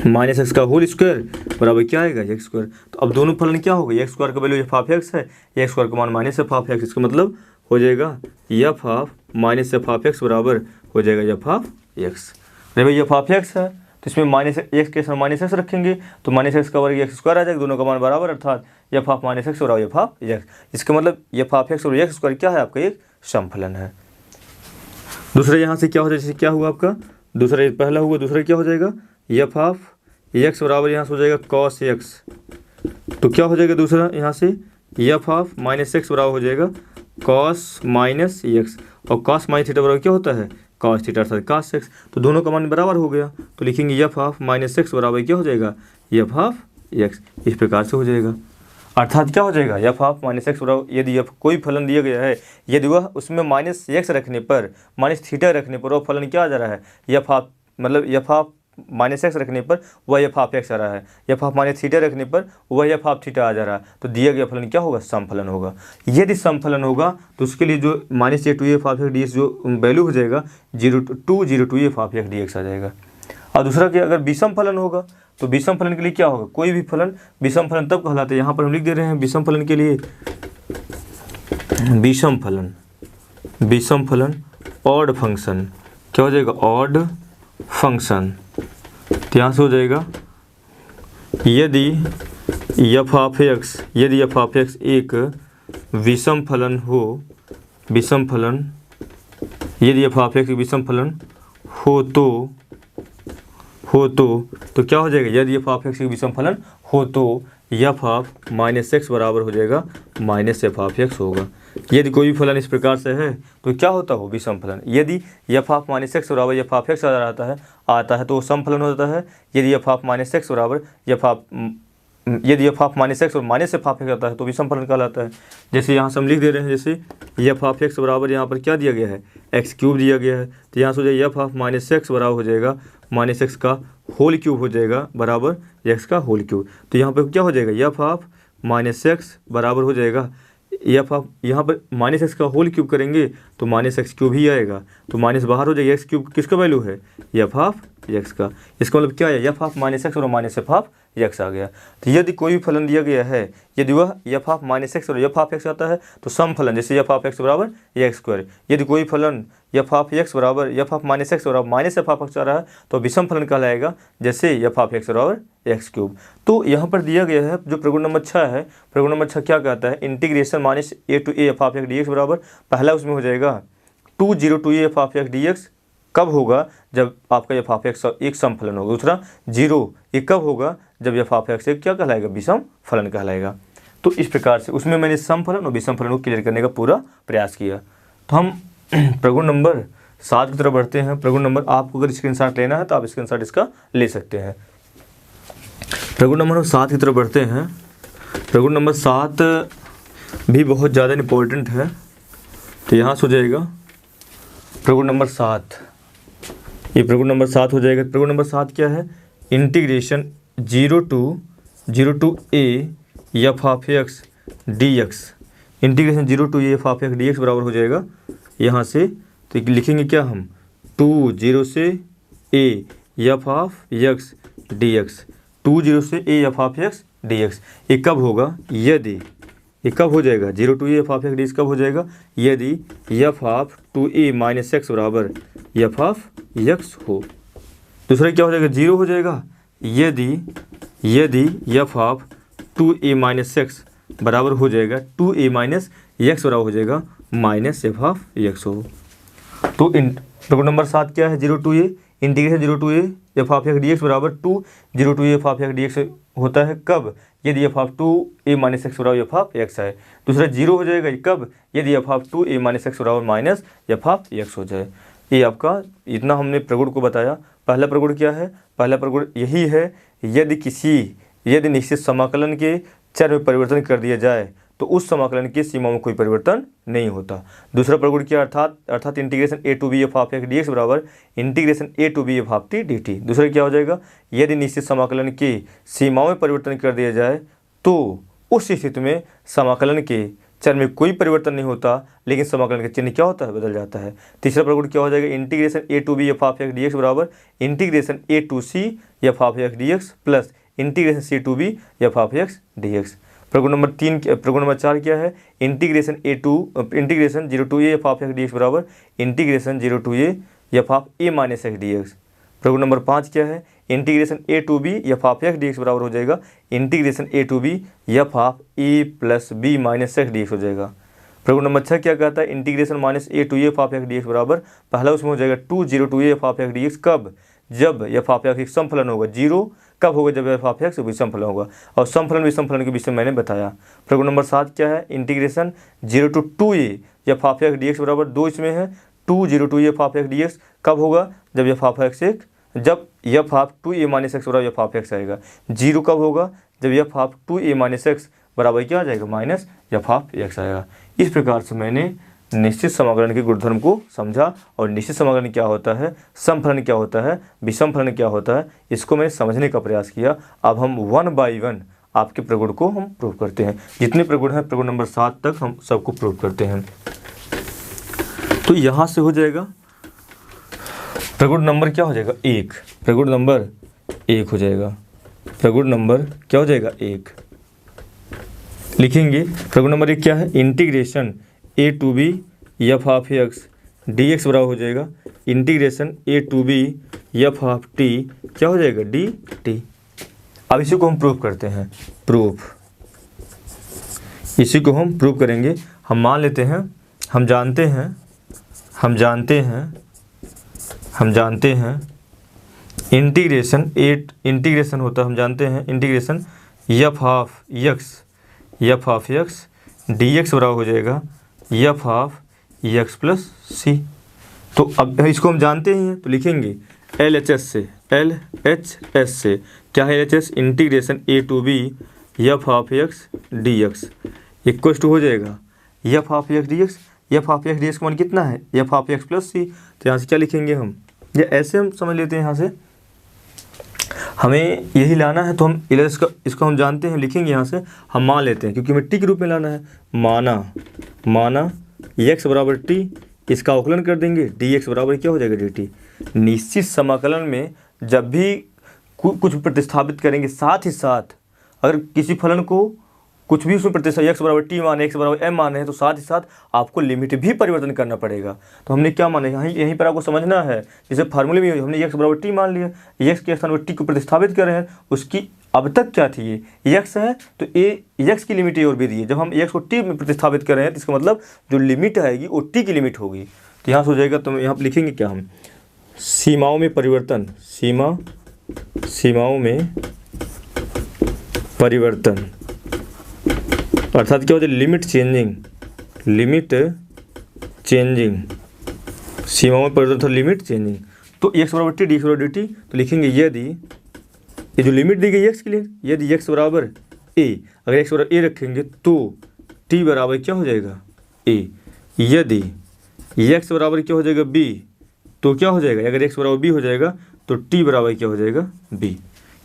माइनस एक्स का होल स्क्वायर बराबर क्या आएगा एक्स स्क्वायर। तो अब दोनों फलन क्या होगा, एक्स स्क्वायर का वैल्यू एफ ऑफ एक्स है, एक्स स्क्वायर का मान माइनस एफ ऑफ एक्स, इसका मतलब हो जाएगा f of minus f of x बराबर हो जाएगा एफ ऑफ एक्स। अरे भाई एफ ऑफ एक्स है तो इसमें माइनस एक्स के साथ माइनस एक्स रखेंगे तो माइनस एक्स का वर्ग एक्स स्क्वायर आ जाएगा, दोनों का मान बराबर, अर्थात एफ ऑफ माइनस एक्स बराबर एफ ऑफ एक्स। इसका मतलब एफ ऑफ एक्स और एक्स स्क्वायर क्या है, आपका एक समफलन है। दूसरा यहाँ से क्या हो जाएगा, जैसे क्या हुआ आपका दूसरा, पहला हुआ, दूसरा क्या हो जाएगा एफ ऑफ एक्स बराबर यहाँ से हो जाएगा कॉस एक्स, तो क्या हो जाएगा दूसरा यहाँ से एफ ऑफ माइनस एक्स बराबर हो जाएगा कॉस माइनस एक्स, और कॉस माइनस थीटा बराबर क्या होता है कॉस थीटा अर्थात कॉस एक्स, तो दोनों का मान बराबर हो गया, तो लिखेंगे एफ ऑफ माइनस एक्स बराबर क्या हो जाएगा एफ ऑफ एक्स। इस प्रकार से हो जाएगा, अर्थात क्या हो जाएगा एफ ऑफ माइनस एक्स बराबर, यदि एफ कोई फलन दिया गया है, यदि वह उसमें माइनस एक्स रखने पर माइनस थीटा रखने पर वह फलन क्या आ जा रहा है एफ ऑफ, मतलब एफ ऑफ माइनस एक्स रखने पर वह एफ ऑफ एक्स आ रहा है, एफ ऑफ माइनस थीटा रखने पर वह एफ ऑफ थीटा आ जा रहा है, तो दिया गया फलन क्या होगा समफलन होगा। यदि समफलन होगा तो उसके लिए जो minus a to f of x D x जो वैल्यू हो जाएगा 0 to f of x D x आ जाएगा। और दूसरा कि अगर विषम फलन होगा तो विषम फलन के लिए क्या होगा, कोई भी फलन विषम फलन तब कहलाते हैं, यहाँ पर हम लिख दे रहे हैं विषम फलन के लिए विषम फलन ऑड फंक्शन क्या हो जाएगा ऑड फंक्शन, तो यहाँ से हो जाएगा यदि एफ ऑफ एक्स एक विषम फलन हो, विषम फलन, यदि एफ ऑफ एक्स विषम फलन हो तो क्या हो जाएगा, यदि एफ ऑफ एक्स विषम फलन हो तो एफ ऑफ माइनस एक्स बराबर हो जाएगा माइनस एफ ऑफ एक्स होगा। यदि कोई भी फलन इस प्रकार से है तो क्या होता है वो विषम फलन। यदि एफ ऑफ माइनस एक्स बराबर एफ ऑफ एक्स आता है तो वो सम फलन होता है। यदि एफ ऑफ माइनस एक्स बराबर यदि एफ ऑफ माइनस एक्स और माइनस एफ ऑफ एक्स आता है तो विषम फलन कहलाता है। जैसे यहाँ से हम लिख दे रहे हैं, जैसे एफ ऑफ एक्स बराबर यहाँ पर क्या दिया गया है एक्स क्यूब दिया गया है, तो यहाँ से हो जाएगा एफ ऑफ माइनस एक्स बराबर हो जाएगा माइनस एक्स का होल क्यूब हो जाएगा बराबर एक्स का होल क्यूब। तो यहाँ पर क्या हो जाएगा एफ ऑफ माइनस एक्स बराबर हो जाएगा एफ ऑफ, यहाँ पर माइनस एक्स का होल क्यूब करेंगे तो माइनस एक्स क्यूब ही आएगा, तो माइनस बाहर हो जाएगा, एक्स क्यूब किसका वैल्यू है एफ ऑफ एक्स का। इसका मतलब क्या है एफ ऑफ माइनस एक्स और माइनस एफ ऑफ एक्स आ गया। तो यदि कोई भी फलन दिया गया है, यदि वह एफ ऑफ माइनस एक्स और एफ ऑफ एक्स आता है तो सम फलन, जैसे एफ ऑफ एक्स बराबर एक्स स्क्वायर, यदि कोई फलन एफ ऑफ एक्स बराबर एफ ऑफ माइनस एक्स बराबर माइनस एफ ऑफ एक्स आ रहा है तो विषम फलन कहलाएगा, जैसे एफ ऑफ एक्स बराबर एक्स क्यूब। तो यहाँ पर दिया गया है जो प्रगुण नंबर 6 है, प्रगुण नंबर 6 क्या कहता है, integration minus a to a f of x D x बराबर, पहला उसमें हो जाएगा 2 f of x D x, कब होगा जब आपका एफ ऑफ एक्स एक सम फलन होगा। दूसरा 0 ये कब होगा जब एफ ऑफ एक्स एक क्या कहलाएगा विषम फलन कहलाएगा। तो इस प्रकार से उसमें मैंने सम फलन और विषम फलन को क्लियर करने का पूरा प्रयास किया। तो हम प्रगुण नंबर 7 की तरफ बढ़ते हैं। प्रगुण नंबर, आपको अगर स्क्रीनशॉट लेना है तो आप स्क्रीनशॉट इसका ले सकते हैं। प्रगुण नंबर 7 की तरफ बढ़ते हैं। प्रगुण नंबर 7 भी बहुत ज़्यादा इम्पोर्टेंट है, तो यहाँ से हो जाएगा प्रगुण नंबर 7, ये प्रगुण नंबर 7 हो जाएगा। प्रगुण नंबर 7 क्या है, integration 0 to a F of x D X, integration 0 to a F of x D x बराबर हो जाएगा यहाँ से, तो लिखेंगे क्या हम 2 से a F of x D x, 2 से a F of x D x. ये कब होगा, यदि ये कब हो जाएगा 0 to a F of x D x कब हो जाएगा, यदि f of 2a minus x बराबर एफ ऑफ एक्स हो। दूसरा क्या हो जाएगा 0 हो जाएगा, यदि f of 2a minus x बराबर हो जाएगा 2a माइनस एक्स बराबर हो जाएगा माइनस एफ ऑफ एक्स हो। तो प्रगुण नंबर 7 क्या है, 0 to a integration 0 to a F of x D x बराबर 0 to a F of x D x होता है कब, यदि f of 2a minus x बराबर एफ ऑफ एक्स है। दूसरा 0 हो जाएगा कब, यदि f of 2a minus x बराबर माइनस एफ ऑफ एक्स हो जाए। ये आपका इतना हमने प्रगुण को बताया। पहला प्रगुण क्या है, पहला प्रगुण यही है, यदि निश्चित समाकलन के चर में परिवर्तन कर दिया जाए तो उस समाकलन की सीमाओं में कोई परिवर्तन नहीं होता। दूसरा प्रगुण क्या अर्थात integration a to B f half x D x बराबर integration a to B f half t d t. दूसरा क्या हो जाएगा, यदि निश्चित समाकलन की सीमाओं में परिवर्तन कर दिया जाए तो उस स्थिति में समाकलन के चर में कोई परिवर्तन नहीं होता, लेकिन समाकलन का चिन्ह क्या होता है, बदल जाता है। तीसरा प्रगुण क्या हो जाएगा, integration a to B f half x D x बराबर integration a to c f half x D x plus integration c to B f half x D x. प्रगुण नंबर 4 क्या है, integration 0 to a f half x D x बराबर integration 0 to a f half a minus x D x. प्रगुण नंबर 5 क्या है, integration a to B f half x D x बराबर हो जाएगा integration a to B f half a plus B minus x D x हो जाएगा। प्रगुण नंबर 6 क्या कहता है, integration minus a to f half x D x बराबर पहला उसमें हो जाएगा 0 to f half x D x, कब, जब एफ हाफ एक्स समफलन होगा, 0 कब होगा, जब एफ हाफ एक्स विषमफलन होगा, और समफलन विषमफलन के विषय में मैंने बताया। प्रगुण नंबर 7 क्या है, integration 0 to 2a f half x D x बराबर 2 इसमें है 0 to f half x D x, कब होगा, जब एफ हाफ एक्स जब f of 2a minus x बराबर एफ हाफ एक्स आएगा। 0 कब होगा, जब f of 2a minus x बराबर क्या आ जाएगा, माइनस एफ हाफ एक्स आएगा। इस प्रकार से मैंने निश्चित समाकलन के गुणधर्म को समझा, और निश्चित समाकलन क्या होता है, समफलन क्या होता है, विषमफलन क्या होता है, इसको मैंने समझने का प्रयास किया। अब हम 1 बाई 1 आपके प्रगुण को हम प्रूव करते हैं। जितने प्रगुण हैं प्रगुण नंबर 7 तक हम सबको प्रूव करते हैं। तो यहाँ से हो जाएगा प्रगुण नंबर क्या हो जाएगा, 1, प्रगुण नंबर 1 हो जाएगा, प्रगुण नंबर क्या हो जाएगा, 1 लिखेंगे। प्रगुण नंबर 1 क्या है, integration a to B f half x D x बराबर हो जाएगा integration a to B f half t क्या हो जाएगा, डी टी। अब इसी को हम प्रूव करते हैं, प्रूफ, इसी को हम प्रूव करेंगे। हम मान लेते हैं, हम जानते हैं इंटीग्रेशन होता है, हम जानते हैं integration F half x D x बराबर हो जाएगा f half x plus c. तो अब इसको हम जानते ही हैं, तो लिखेंगे LHS से क्या है, LHS integration a to B f half x D x equal to हो जाएगा f half x D x. F half x D x का मान कितना है, f half x plus c. तो यहाँ से क्या लिखेंगे हम, या ऐसे हम समझ लेते हैं, यहाँ से हमें यही लाना है, तो हम इसको हम जानते हैं, लिखेंगे यहाँ से, हम मान लेते हैं क्योंकि हमें टी के रूप में लाना है। माना एक्स बराबर टी, इसका अवकलन कर देंगे, डी एक्स बराबर क्या हो जाएगा, डी टी। निश्चित समाकलन में जब भी कुछ प्रतिस्थापित करेंगे, साथ ही साथ अगर किसी फलन को कुछ भी उसमें प्रतिस्थापित एक्स बराबर टी माने, एक्स बराबर एम माने हैं, तो साथ ही साथ आपको लिमिट भी परिवर्तन करना पड़ेगा। तो हमने क्या माना, यहीं पर आपको समझना है, जैसे फार्मूले में हमने एक्स बराबर टी मान लिया, एक्स के स्थान पर टी को प्रतिस्थापित कर रहे हैं, उसकी अब तक क्या थी, ये एक्स है तो एक्स की लिमिट ए और बी दी है। जब हम एक्स को टी में प्रतिस्थापित कर रहे हैं तो इसका मतलब जो लिमिट आएगी वो टी की लिमिट होगी। तो यहाँ से हो जाएगा, तो यहाँ पर लिखेंगे क्या हम, सीमाओं में परिवर्तन, सीमाओं में परिवर्तन अर्थात क्या हो जाए, लिमिट चेंजिंग, सीमाओं में परिवर्तन था, लिमिट चेंजिंग। तो एक्स बराबर टी डी एक्स बराबर डी टी, तो लिखेंगे यदि ये जो लिमिट दी गई एक्स के लिए, यदि एक्स बराबर ए, अगर एक्स बराबर ए रखेंगे तो टी बराबर क्या हो जाएगा, ए। यदि एक्स बराबर क्या हो जाएगा, बी, तो क्या हो जाएगा, अगर एक्स बराबर बी हो जाएगा तो टी बराबर क्या हो जाएगा, बी।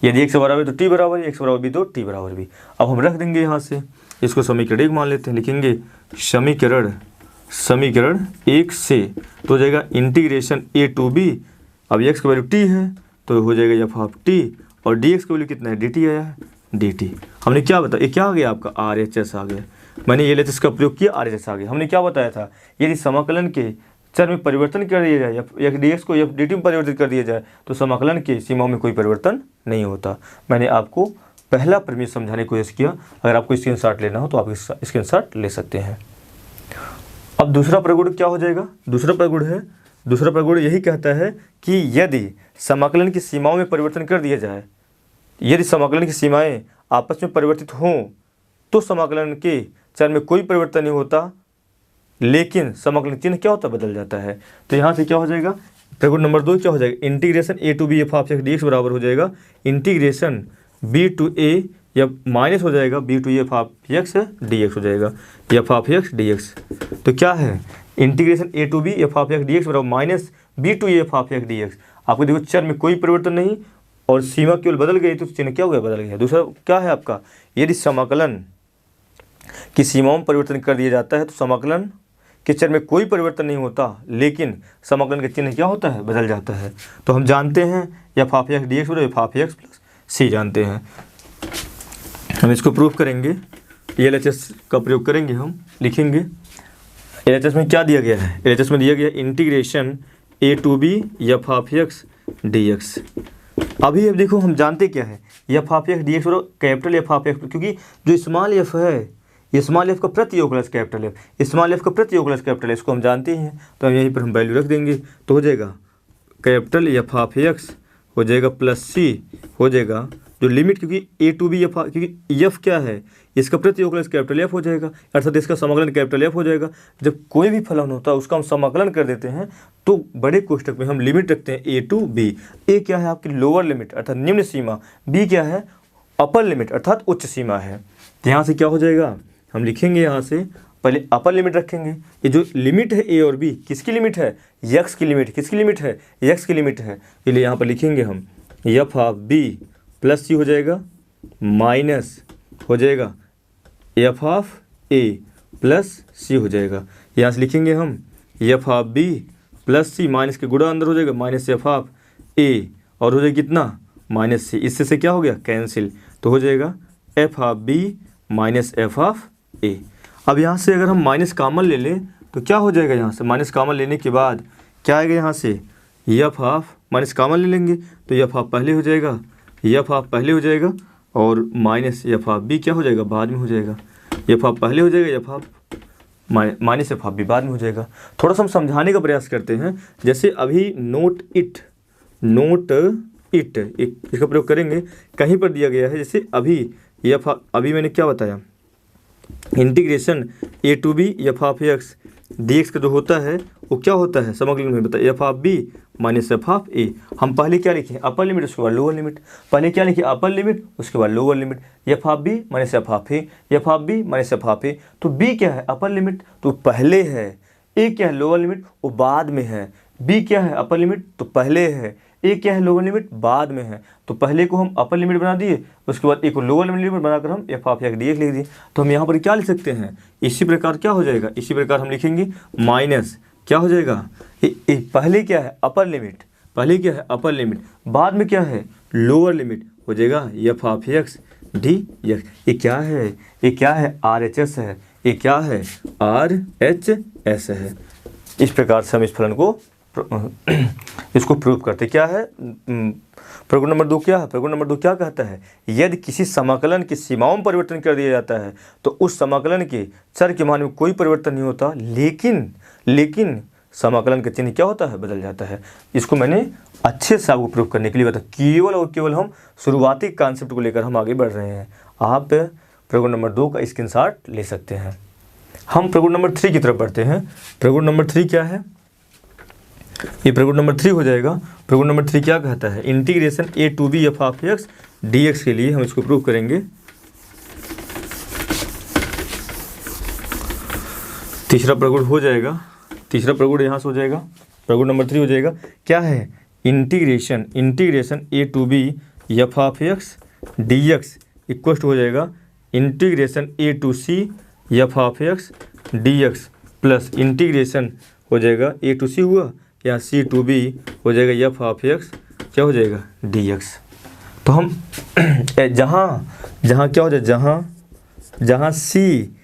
यदि एक्स बराबर तो टी बराबर, एक्स बराबर बी तो टी बराबर बी। अब हम रख देंगे यहाँ से, इसको समीकरण 1 मान लेते हैं, लिखेंगे समीकरण 1 से, तो हो जाएगा इंटीग्रेशन ए टू बी, अब एक्स की वैल्यू टी है तो हो जाएगा एफ हाफ टी, और डी एक्स की वैल्यू कितना है, डी टी आया है, डी टी। हमने क्या बताया, ये क्या आ गया आपका, RHS आ गया, मैंने ये LHS का प्रयोग किया, RHS आ गया। हमने क्या बताया था, यदि समाकलन के चर में परिवर्तन कर दिया जाए, या डी एक्स को एफ डी टी में परिवर्तित कर दिया जाए, तो समाकलन के सीमाओं में कोई परिवर्तन नहीं होता। मैंने आपको पहला प्रमेय समझाने की कोशिश किया। अगर आपको स्क्रीनशॉट लेना हो तो आप स्क्रीनशॉट ले सकते हैं। अब दूसरा प्रगुण क्या हो जाएगा, दूसरा प्रगुण यही कहता है कि यदि समाकलन की सीमाओं में परिवर्तन कर दिया जाए, यदि समाकलन की सीमाएं आपस में परिवर्तित हों तो समाकलन के चर में कोई परिवर्तन नहीं होता, लेकिन समाकलन चिन्ह क्या होता है, बदल जाता है। तो यहाँ से क्या हो जाएगा, प्रगुण नंबर 2 क्या हो जाएगा, integration a to B f half x D x बराबर हो जाएगा इंटीग्रेशन बी टू ए या माइनस हो जाएगा b to f of x D x हो जाएगा, f of x D x. तो क्या है, integration a to B F of x D x बराबर minus b to f of x D x. आपको देखो चर में कोई परिवर्तन नहीं और सीमा केवल बदल गई तो चिन्ह क्या हो गया, बदल गया। दूसरा क्या है आपका, यदि समाकलन की सीमाओं में परिवर्तन कर दिया जाता है तो समाकलन के चर में कोई परिवर्तन नहीं होता, लेकिन समाकलन का चिन्ह क्या होता है, बदल जाता है। तो हम जानते हैं f of x D x बराबर एफ ऑफ एक्स प्लस सी जानते हैं। हम इसको प्रूव करेंगे, LHS का प्रयोग करेंगे, हम लिखेंगे LHS में क्या दिया गया है, LHS में दिया गया integration a to B F of x D x. अभी अब देखो हम जानते क्या है, f of x D x बराबर कैपिटल एफ ऑफ एक्स, क्योंकि जो स्मॉल एफ है, स्मॉल एफ का प्रतियोग plus capital F, small f का प्रतियोग प्लस कैपिटल एफ, इसको हम जानते हैं। तो हम यहीं पर हम वैल्यू रख देंगे, तो हो जाएगा कैपिटल एफ ऑफ एक्स हो जाएगा प्लस सी हो जाएगा जो लिमिट, क्योंकि ए टू बी एफ, क्योंकि एफ क्या है, इसका प्रतियोग प्लस कैपिटल एफ हो जाएगा, अर्थात इसका समाकलन कैपिटल एफ हो जाएगा। जब कोई भी फलन होता है उसका हम समाकलन कर देते हैं तो बड़े कोष्ठक में हम लिमिट रखते हैं ए टू बी। ए क्या है आपकी लोअर लिमिट अर्थात निम्न सीमा, बी क्या है अपर लिमिट अर्थात उच्च सीमा है। तो यहाँ से क्या हो जाएगा, हम लिखेंगे यहाँ से पहले अपर लिमिट रखेंगे। ये जो लिमिट है ए और बी किसकी लिमिट है, एक्स की लिमिट, किसकी लिमिट है, एक्स की लिमिट है, इसलिए यहाँ पर लिखेंगे हम f of b plus c हो जाएगा माइनस हो जाएगा f of a plus c हो जाएगा। यहाँ से लिखेंगे हम f of b plus c, minus के गुणा अंदर हो जाएगा माइनस एफ ऑफ ए और हो जाएगा कितना माइनस सी, इससे से क्या हो गया कैंसिल, तो हो जाएगा f of b minus f of a. अब यहाँ से अगर हम माइनस कॉमन ले लें तो क्या हो जाएगा, यहाँ से माइनस कॉमन लेने के बाद क्या आएगा, यहाँ से एफ ऑफ माइनस कॉमन ले लेंगे तो एफ ऑफ पहले हो जाएगा, एफ ऑफ पहले हो जाएगा और माइनस एफ ऑफ बी क्या हो जाएगा, बाद में हो जाएगा। एफ ऑफ पहले हो जाएगा, f of minus f of b बाद में हो जाएगा। थोड़ा सा हम समझाने का प्रयास करते हैं, जैसे अभी नोट इट इसका प्रयोग करेंगे, कहीं पर दिया गया है जैसे अभी मैंने क्या बताया, integration a to B F of x D x का जो होता है वो क्या होता है, समाकलन में बताया f of b minus f of a. हम पहले क्या लिखे अपर लिमिट उसके बाद लोअर लिमिट, पहले क्या लिखे अपर लिमिट उसके बाद lower limit, f of b minus f of a, f of b minus f of a. तो बी क्या है अपर लिमिट तो पहले है, ए क्या है लोअर लिमिट वो बाद में है, बी क्या है अपर लिमिट तो पहले है, ए क्या है लोअर लिमिट बाद में है। तो पहले को हम अपर लिमिट बना दिए, उसके बाद ए को लोअर लिमिट बनाकर हम f of x D x लिख दिए। तो हम यहाँ पर क्या लिख सकते हैं, इसी प्रकार क्या हो जाएगा, इसी प्रकार हम लिखेंगे माइनस क्या हो जाएगा, पहले क्या है अपर लिमिट, पहले क्या है अपर लिमिट बाद में क्या है लोअर लिमिट हो जाएगा f of x D x. ये क्या है, ये क्या है RHS है, ये क्या है RHS है। इस प्रकार से हम इस फलन को इसको प्रूव करते क्या है। प्रगुण नंबर 2 क्या है, प्रगुण नंबर 2 क्या कहता है, यदि किसी समाकलन की सीमाओं में परिवर्तन कर दिया जाता है तो उस समाकलन के चर के मान में कोई परिवर्तन नहीं होता, लेकिन समाकलन का चिन्ह क्या होता है, बदल जाता है। इसको मैंने अच्छे से आपको प्रूव करने के लिए बताया, केवल और केवल हम शुरुआती कॉन्सेप्ट को लेकर हम आगे बढ़ रहे हैं। आप प्रगुण नंबर 2 का स्क्रीनशॉट ले सकते हैं। हम प्रगुण नंबर 3 की तरफ बढ़ते हैं। प्रगुण नंबर 3 क्या है, ये प्रगुण नंबर 3 हो जाएगा। प्रगुण नंबर 3 क्या कहता है, integration a to B F of x D x के लिए हम इसको प्रूव करेंगे। तीसरा प्रगुण हो जाएगा, तीसरा प्रगुण यहाँ से हो जाएगा, प्रगुण नंबर 3 हो जाएगा। क्या है, integration a to B F of x D x equal हो जाएगा integration a to c f of x D x plus integration हो जाएगा ए टू सी हुआ या सी टू बी हो जाएगा एफ ऑफ एक्स क्या हो जाएगा डी एक्स। तो हम जहाँ क्या हो जाए, जहाँ C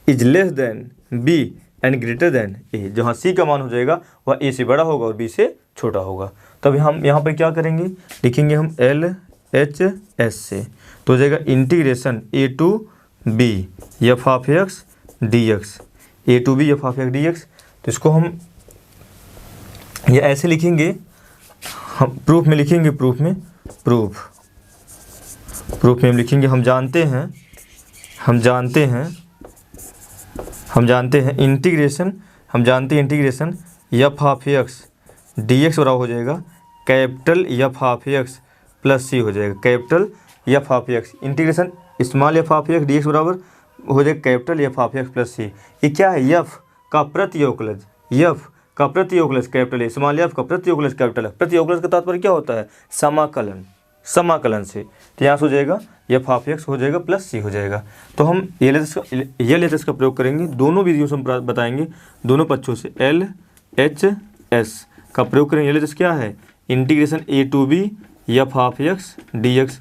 is less than B and greater than A, जहाँ सी का मान हो जाएगा वह ए से बड़ा होगा और बी से छोटा होगा। तब हम यहाँ पर क्या करेंगे, लिखेंगे हम LHS से, तो हो जाएगा integration a to B F of x D x, a to B F of x D x. तो इसको हम ये ऐसे लिखेंगे, हम प्रूफ में लिखेंगे, प्रूफ में हम लिखेंगे, हम जानते हैं integration f of x D x बराबर हो जाएगा capital F of x plus c हो जाएगा, capital F of x integration small f of x D x बराबर हो जाएगा capital F of x plus c. ये क्या है, एफ का प्रतियोगलज, एफ का प्रतियोगलज कैपिटल है, स्मॉल एफ का प्रतियोगलज कैपिटल है। प्रतियोगलज का तात्पर्य क्या होता है, समाकलन, समाकलन से। तो यहाँ से हो जाएगा एफ ऑफ एक्स हो जाएगा प्लस सी हो जाएगा। तो हम ये लेटेस्ट का प्रयोग करेंगे, दोनों विधियों से हम बताएंगे, दोनों पक्षों से एल एच एस का प्रयोग करेंगे। ये लेटेस्ट क्या है, integration a to B F of x D x,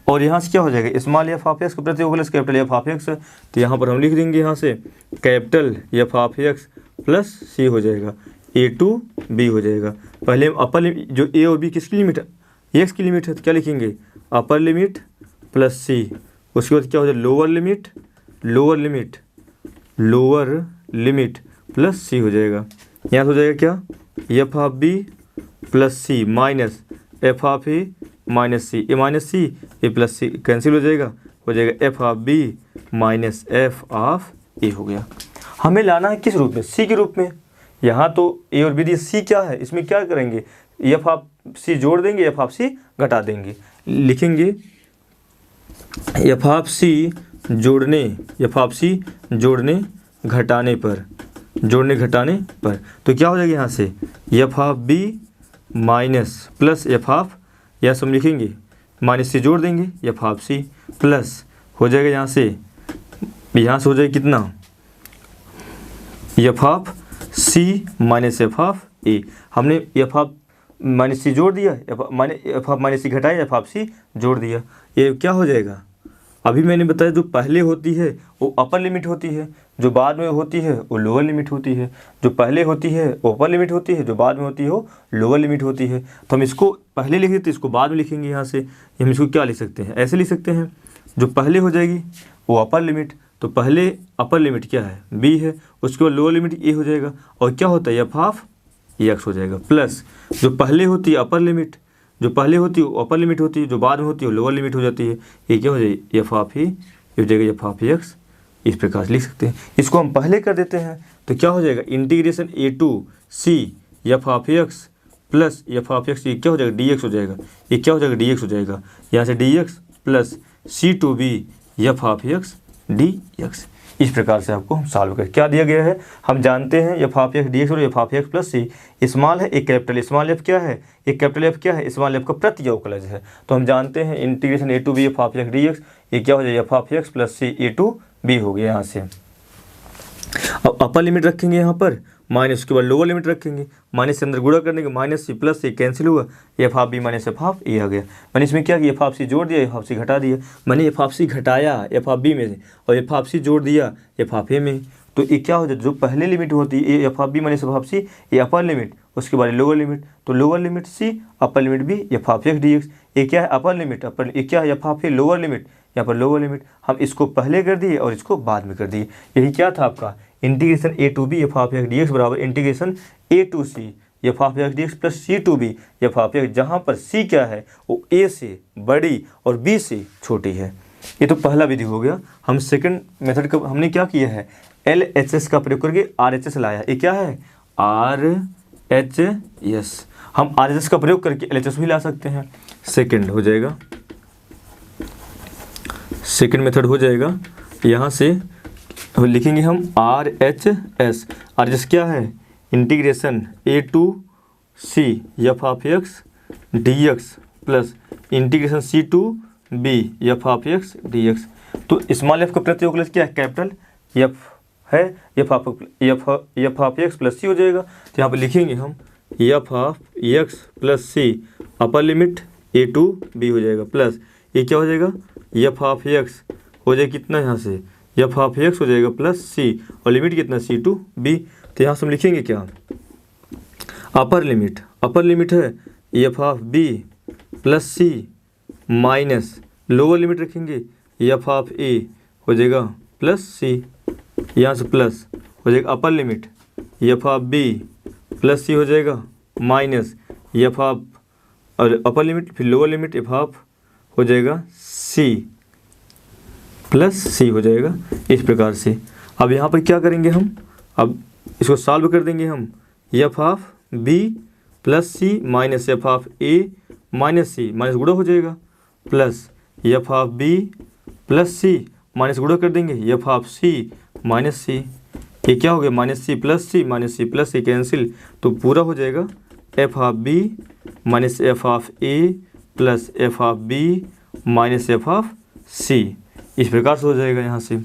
और यहाँ से क्या हो जाएगा, स्मॉल एफ ऑफ एक्स का प्रतियोगलज कैपिटल एफ ऑफ एक्स। तो यहाँ पर हम लिख देंगे यहाँ से capital F of x plus c हो जाएगा, ए टू बी हो जाएगा। पहले हम अपर लिमिट, जो ए और बी किसकी लिमिट है, एक्स की लिमिट है, तो क्या लिखेंगे अपर लिमिट प्लस सी। उसके बाद क्या हो जाएगा lower limit, lower limit, lower limit plus c हो जाएगा। यहाँ से हो जाएगा क्या, f of b plus c minus f of a minus c, a minus c a plus c cancel हो जाएगा f of b minus f of a हो गया। हमें लाना है किस रूप में, सी के रूप में। यहाँ तो ए और बी दिए, सी क्या है, इसमें क्या करेंगे, एफ ऑफ सी जोड़ देंगे, एफ ऑफ सी घटा देंगे। लिखेंगे एफ ऑफ सी जोड़ने, एफ ऑफ सी जोड़ने घटाने पर, जोड़ने घटाने पर, तो क्या हो जाएगा यहाँ से f of b minus plus f of, या हम लिखेंगे माइनस सी जोड़ देंगे एफ ऑफ सी प्लस हो जाएगा यहाँ से हो जाएगा कितना, f of c minus f of a. हमने एफ ऑफ माइनस सी जोड़ दिया, एफ ऑफ माइनस सी घटाया, एफ ऑफ सी जोड़ दिया। ये क्या हो जाएगा, अभी मैंने बताया जो पहले होती है वो अपर लिमिट होती है, जो बाद में होती है वो लोअर लिमिट होती है। जो पहले होती है वो अपर लिमिट होती है, जो बाद में होती है वो लोअर लिमिट होती है। तो हम इसको पहले लिख देते, इसको बाद में लिखेंगे। यहाँ से हम इसको क्या लिख सकते हैं, ऐसे लिख सकते हैं, जो पहले हो जाएगी वो अपर लिमिट, तो पहले अपर लिमिट क्या है बी है, उसके बाद लोअर लिमिट ए हो जाएगा, और क्या होता है एफ ऑफ एक्स हो जाएगा प्लस जो पहले होती है अपर लिमिट, जो पहले होती है वो अपर लिमिट होती है, जो बाद में होती है वो लोअर लिमिट हो जाती है। ये क्या हो जाएगी एफ ऑफ ही हो जाएगा एफ ऑफ एक्स। इस प्रकार से लिख सकते हैं। इसको हम पहले कर देते हैं तो क्या हो जाएगा integration a to c f of x plus f of x, ये क्या हो जाएगा डी एक्स हो जाएगा, ये क्या हो जाएगा डी एक्स हो जाएगा। यहाँ से d x plus c to B F of x D x. इस प्रकार से आपको हम सॉल्व कर, क्या दिया गया है हम जानते हैं, f of x D x और f of x plus c. Small है एक कैपिटल, स्मॉल एफ क्या है, एक कैपिटल एफ क्या है, स्मॉल एफ का प्रतियोगलज है। तो हम जानते हैं integration a to B F of x D x, ये क्या हो जाएगा f of x plus c a to b हो गया। यहाँ से अब अपर लिमिट रखेंगे यहाँ पर माइनस, उसके बाद लोअर लिमिट रखेंगे, माइनस से अंदर गुणा करने के minus c plus c cancel हुआ, f of b minus f of a आ गया। मैंने इसमें क्या किया एफ ऑफ सी जोड़ दिया, एफ ऑफ सी घटा दिया, मैंने एफ ऑफ सी घटाया एफ ऑफ बी में से और एफ ऑफ सी जोड़ दिया एफ ऑफ ए में। तो ये क्या हो जाए, जो पहले लिमिट होती है f of b minus f of c, ये अपर लिमिट, उसके बाद लोअर लिमिट, तो lower limit c upper limit b F of x D x. ये क्या है अपर लिमिट, अपर ये क्या है f of a lower limit, यहाँ पर लोअर लिमिट हम इसको पहले कर दिए और इसको बाद में कर दिए। यही क्या था आपका integration a to B F of x D x बराबर integration a to c f of x D x plus c to B F of x, जहाँ पर सी क्या है वो ए से बड़ी और बी से छोटी है। ये तो पहला विधि हो गया। हम सेकंड मेथड का हमने क्या किया है एल एच एस का प्रयोग करके आर एच एस लाया। ये क्या है आर एच एस, हम आर एच एस का प्रयोग करके एल एच एस भी ला सकते हैं। सेकंड हो जाएगा, सेकंड मेथड हो जाएगा। यहाँ से लिखेंगे हम R H S, R H S क्या है integration a to c f of x D x plus integration c to B F of x D x. तो स्मॉल एफ का प्रतियोगलज क्या है कैपिटल एफ है, f of x plus c हो जाएगा। तो यहाँ पर लिखेंगे हम f of x plus c upper limit a to b हो जाएगा प्लस ये क्या हो जाएगा एफ ऑफ एक्स हो जाएगा कितना, यहाँ से एफ ऑफ एक्स हो जाएगा प्लस सी और लिमिट कितना सी टू बी। तो यहाँ से हम लिखेंगे क्या अपर लिमिट, अपर लिमिट है f of b plus c minus lower limit रखेंगे एफ ऑफ ए हो जाएगा प्लस सी, यहाँ से प्लस हो जाएगा upper limit f of b plus c हो जाएगा माइनस एफ ऑफ और अपर लिमिट फिर लोअर लिमिट एफ ऑफ हो जाएगा सी प्लस सी हो जाएगा। इस प्रकार से अब यहाँ पर क्या करेंगे हम, अब इसको सॉल्व कर देंगे हम f of b plus c minus f of a minus c minus गुणा हो जाएगा plus f of b plus c minus गुणा कर देंगे f of c minus c, ये क्या हो गया minus c plus c minus c plus c cancel, तो पूरा हो जाएगा f of b minus f of a plus f of b minus f of c. इस प्रकार से हो जाएगा। यहाँ से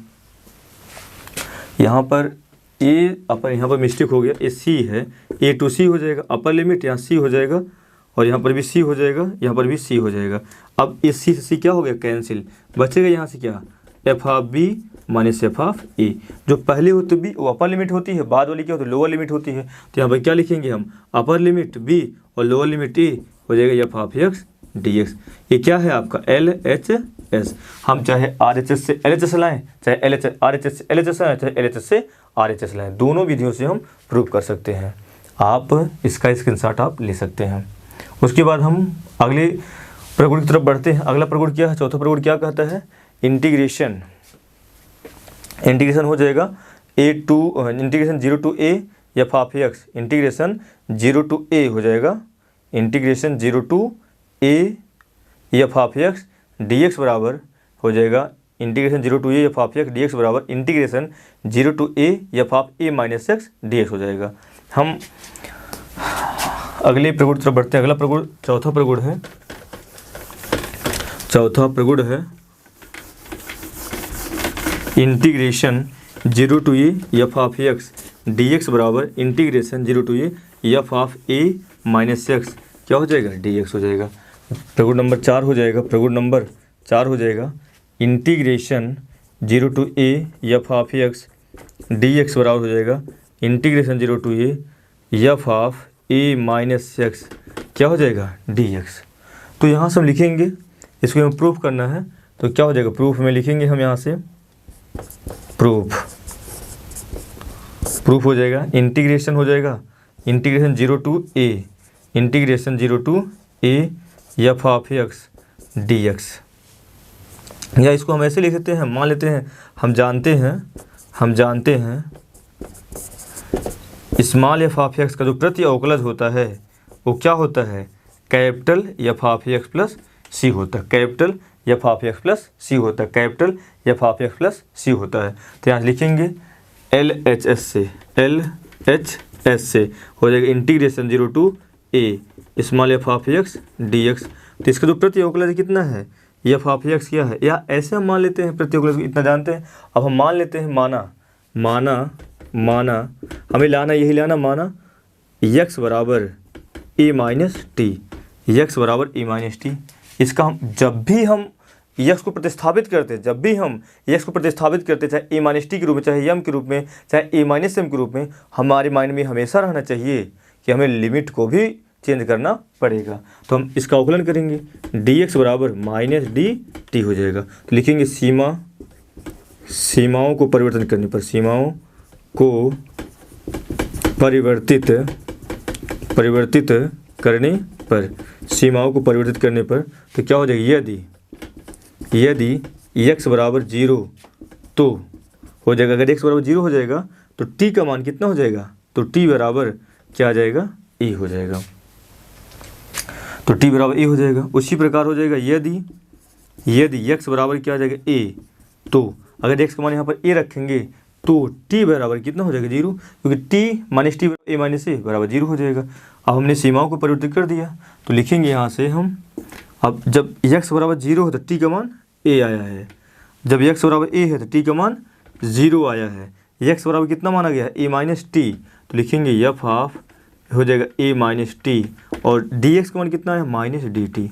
यहाँ पर ए अपर, यहाँ पर मिस्टेक हो गया, ए सी है, ए टू सी हो जाएगा, अपर लिमिट यहाँ सी हो जाएगा और यहाँ पर भी सी हो जाएगा, यहाँ पर भी सी हो जाएगा। अब इस सी से सी क्या हो गया कैंसिल, बचेगा यहाँ से क्या f of b minus f of a. जो पहले होती बी वो अपर लिमिट होती है, बाद वाली क्या होती है लोअर लिमिट होती है। तो यहाँ पर क्या लिखेंगे हम अपर लिमिट बी और लोअर लिमिट ए हो जाएगा f of x D x. ये क्या है आपका एल एच एस। हम चाहे आर एच एस से एल एच एस लाएँ, चाहे L H R H S से एल एच एस लाएँ, चाहे एल एच एस से आर एच एस लाएँ, दोनों विधियों से हम प्रूव कर सकते हैं। आप इसका स्क्रीनशॉट आप ले सकते हैं। उसके बाद हम अगले प्रगुण की तरफ बढ़ते हैं। अगला प्रगुण क्या है, चौथा प्रगुण क्या कहता है इंटीग्रेशन। इंटीग्रेशन हो जाएगा a to integration 0 to a f of x, integration 0 to a हो जाएगा, integration 0 to a f of x D x बराबर हो जाएगा integration 0 to a f of x D x बराबर integration 0 to a f of a minus x D x हो जाएगा। हम अगले प्रगुण तरफ बढ़ते हैं। अगला प्रगुण चौथा प्रगुण है, चौथा प्रगुण है integration 0 to a f of x D x बराबर integration 0 to a f of a minus x क्या हो जाएगा डी एक्स हो जाएगा। प्रगुण नंबर 4 हो जाएगा, प्रगुण नंबर 4 हो जाएगा integration 0 to a f of x D x बराबर हो जाएगा integration 0 to a f of a minus x क्या हो जाएगा डी एक्स। तो यहाँ से हम लिखेंगे, इसको हमें प्रूफ करना है, तो क्या हो जाएगा प्रूफ में लिखेंगे हम यहाँ से प्रूफ हो जाएगा इंटीग्रेशन हो जाएगा integration 0 to a integration 0 to a f of x D x. या इसको हम ऐसे लिख सकते हैं, मान लेते हैं हम जानते हैं स्मॉल एफ ऑफ एक्स का जो प्रति अवकलज होता है वो क्या होता है capital F of x plus c होता है, capital F of x plus c होता है, capital F of x plus c होता है। तो यहाँ लिखेंगे एल एच एस से हो जाएगा integration 0 to a small f of x D x. तो इसका जो प्रति अवकलज कितना है एफ ऑफ एक्स क्या है, या ऐसे हम मान लेते हैं प्रति अवकलज इतना जानते हैं। अब हम मान लेते हैं माना हमें लाना यही लाना माना एक्स बराबर ए माइनस टी, एक्स बराबर ए माइनस टी। इसका हम जब भी हम एक्स को प्रतिस्थापित करते हैं, चाहे ए माइनस टी के रूप में, चाहे एम के रूप में, चाहे ए माइनस एम के रूप में, हमारे माइंड में हमेशा रहना चाहिए कि हमें लिमिट को भी चेंज करना पड़ेगा। तो हम इसका अवकलन करेंगे डी एक्स बराबर माइनस डी टी हो जाएगा। तो लिखेंगे सीमाओं को परिवर्तन करने पर, सीमाओं को परिवर्तित करने पर तो क्या हो जाएगा यदि x बराबर 0 तो हो जाएगा, अगर x बराबर 0 हो जाएगा तो t का मान कितना हो जाएगा, तो t बराबर क्या आ जाएगा e हो जाएगा, तो t बराबर e हो जाएगा। उसी प्रकार हो जाएगा यदि x बराबर क्या आ जाएगा a, तो अगर x का मान यहाँ पर a रखेंगे तो t बराबर कितना हो जाएगा 0, क्योंकि t minus t a minus a बराबर 0 हो जाएगा। अब हमने सीमाओं को परिवर्तित कर दिया, तो लिखेंगे यहाँ से हम, अब जब x बराबर 0 है तो t का मान a आया है, जब x बराबर a है तो t का मान 0 आया है। x बराबर कितना माना गया है a माइनस टी, तो लिखेंगे एफ ऑफ हो जाएगा a माइनस टी और dx का मान कितना है माइनस डी टी,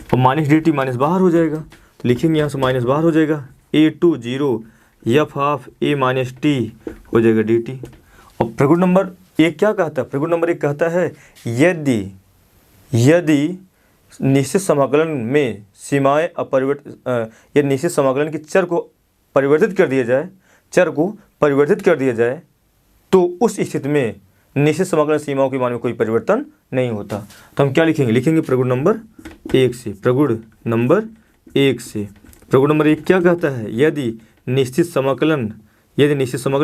और माइनस डी टी माइनस बाहर हो जाएगा, तो लिखेंगे यहाँ से माइनस बाहर हो जाएगा a to 0 f of a minus t हो जाएगा डी टी। और प्रगुण नंबर 1 क्या कहता है, प्रगुण नंबर 1 कहता है यदि निश्चित समाकलन में सीमाएं या निश्चित समाकलन के चर को परिवर्तित कर दिया जाए तो उस स्थिति में निश्चित समाकलन सीमाओं के मान में कोई परिवर्तन नहीं होता। तो हम क्या लिखेंगे प्रगुण नंबर 1 से, प्रगुण नंबर 1 क्या कहता है यदि निश्चित समाकलन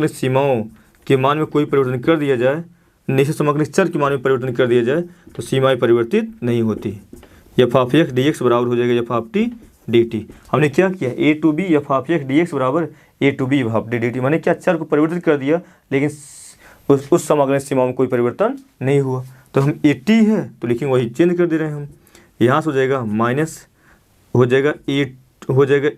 सीमाओं के मान में कोई परिवर्तन कर दिया जाए, निश्चित समाकलन चर के मान में परिवर्तन कर दिया जाए तो सीमाएं परिवर्तित नहीं होती। F of x D x बराबर हो जाएगा f of t d t. हमने क्या किया, a to B F of x D x बराबर a to B F of d t. मैंने क्या चर को परिवर्तित कर दिया, लेकिन उस समाकलन सीमा में कोई परिवर्तन नहीं हुआ। तो हम ए टी है तो लिखेंगे वही चेंज कर दे रहे हैं हम। यहाँ से हो जाएगा माइनस हो जाएगा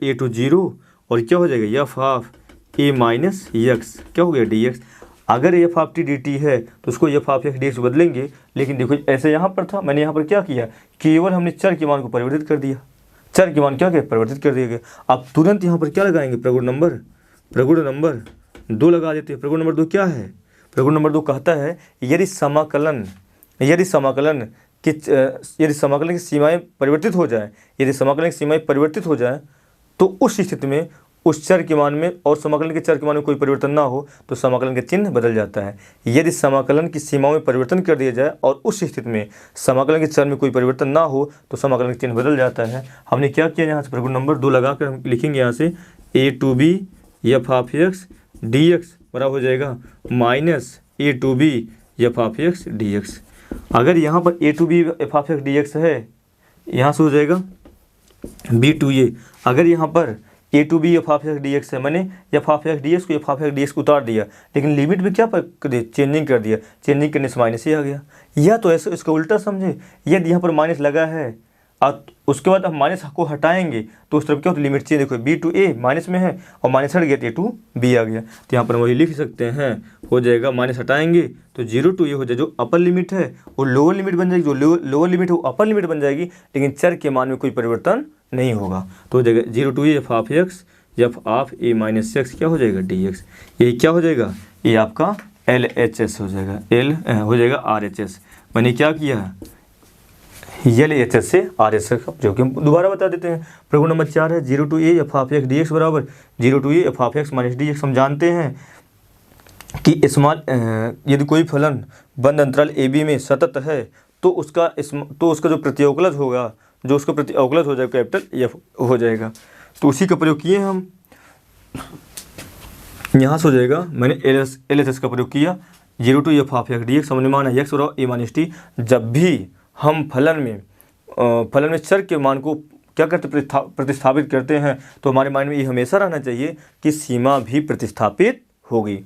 ए टू जीरो, और क्या हो जाएगा f of a minus x, क्या हो गया डी एक्स। अगर F of t d T है तो उसको F of x D x बदलेंगे, लेकिन देखो ऐसे यहाँ पर था, मैंने यहाँ पर क्या किया, केवल हमने चर के मान को परिवर्तित कर दिया, चर के मान क्या किया परिवर्तित कर दिया गया। अब तुरंत यहाँ पर क्या लगाएंगे, प्रगुण नंबर 2 लगा देते हैं। प्रगुण नंबर 2 क्या है, प्रगुण नंबर 2 कहता है यदि समाकलन की सीमाएं परिवर्तित हो जाए, यदि समाकलन की सीमाएं परिवर्तित हो जाए तो उस स्थिति में उस चर के मान में और समाकलन के चर के मान में कोई परिवर्तन ना हो तो समाकलन का चिन्ह बदल जाता है। यदि समाकलन की सीमाओं में परिवर्तन कर दिया जाए और उस स्थिति में समाकलन के चर में कोई परिवर्तन ना हो तो समाकलन का चिन्ह बदल जाता है। हमने क्या किया, यहाँ से प्रगुण नंबर 2 लगा कर हम लिखेंगे यहाँ से a to B F of x D x बराबर हो जाएगा minus a to B F of x D x. अगर यहाँ पर a to B F of x D x है, यहाँ से हो जाएगा बी टू ए। अगर यहाँ पर a to B F of x D x है, मैंने f of x D x को f of x D x को उतार दिया, लेकिन लिमिट में क्या चेंजिंग कर दिया, चेंजिंग करने से माइनस ही आ गया। या तो ऐसे इसका उल्टा समझे, यदि यहाँ पर माइनस लगा है और उसके बाद हम माइनस को हटाएंगे तो उस तरफ क्या होता है, लिमिट चेंज। देखो बी टू ए माइनस में है और माइनस हट गया तो ए टू बी आ गया। तो यहाँ पर वही लिख सकते हैं, हो जाएगा माइनस हटाएंगे तो 0 टू ए हो जाए, जो अपर लिमिट है वो लोअर लिमिट बन जाएगी, जो लोअर लिमिट है वो अपर लिमिट बन जाएगी, लेकिन चर के मान में कोई परिवर्तन नहीं होगा। तो हो जाएगा 0 to a f of x F of a minus x क्या हो जाएगा डी एक्स। ये क्या हो जाएगा, ये आपका एल एच एस हो जाएगा, एल हो जाएगा आर एच एस। मैंने क्या किया, एल एच एस से आर एच एस, जो कि हम दोबारा बता देते हैं। प्रगुण नंबर 4 है 0 to a f of x D x बराबर 0 to a f of x minus d x. हम जानते हैं कि यदि कोई फलन बंद अंतराल ए बी में सतत है तो उसका जो प्रतिअवकलज होगा, जो उसका प्रतिअवकलज हो जाएगा कैपिटल एफ हो जाएगा। तो उसी का प्रयोग किए हम, यहाँ से हो जाएगा मैंने एल एच एस का प्रयोग किया 0 to f of x D x. हमने माना एक्स और ए माइनस टी। जब भी हम फलन में चर के मान को क्या करते प्रतिस्थापित करते हैं तो हमारे माइंड में ये हमेशा रहना चाहिए कि सीमा भी प्रतिस्थापित होगी।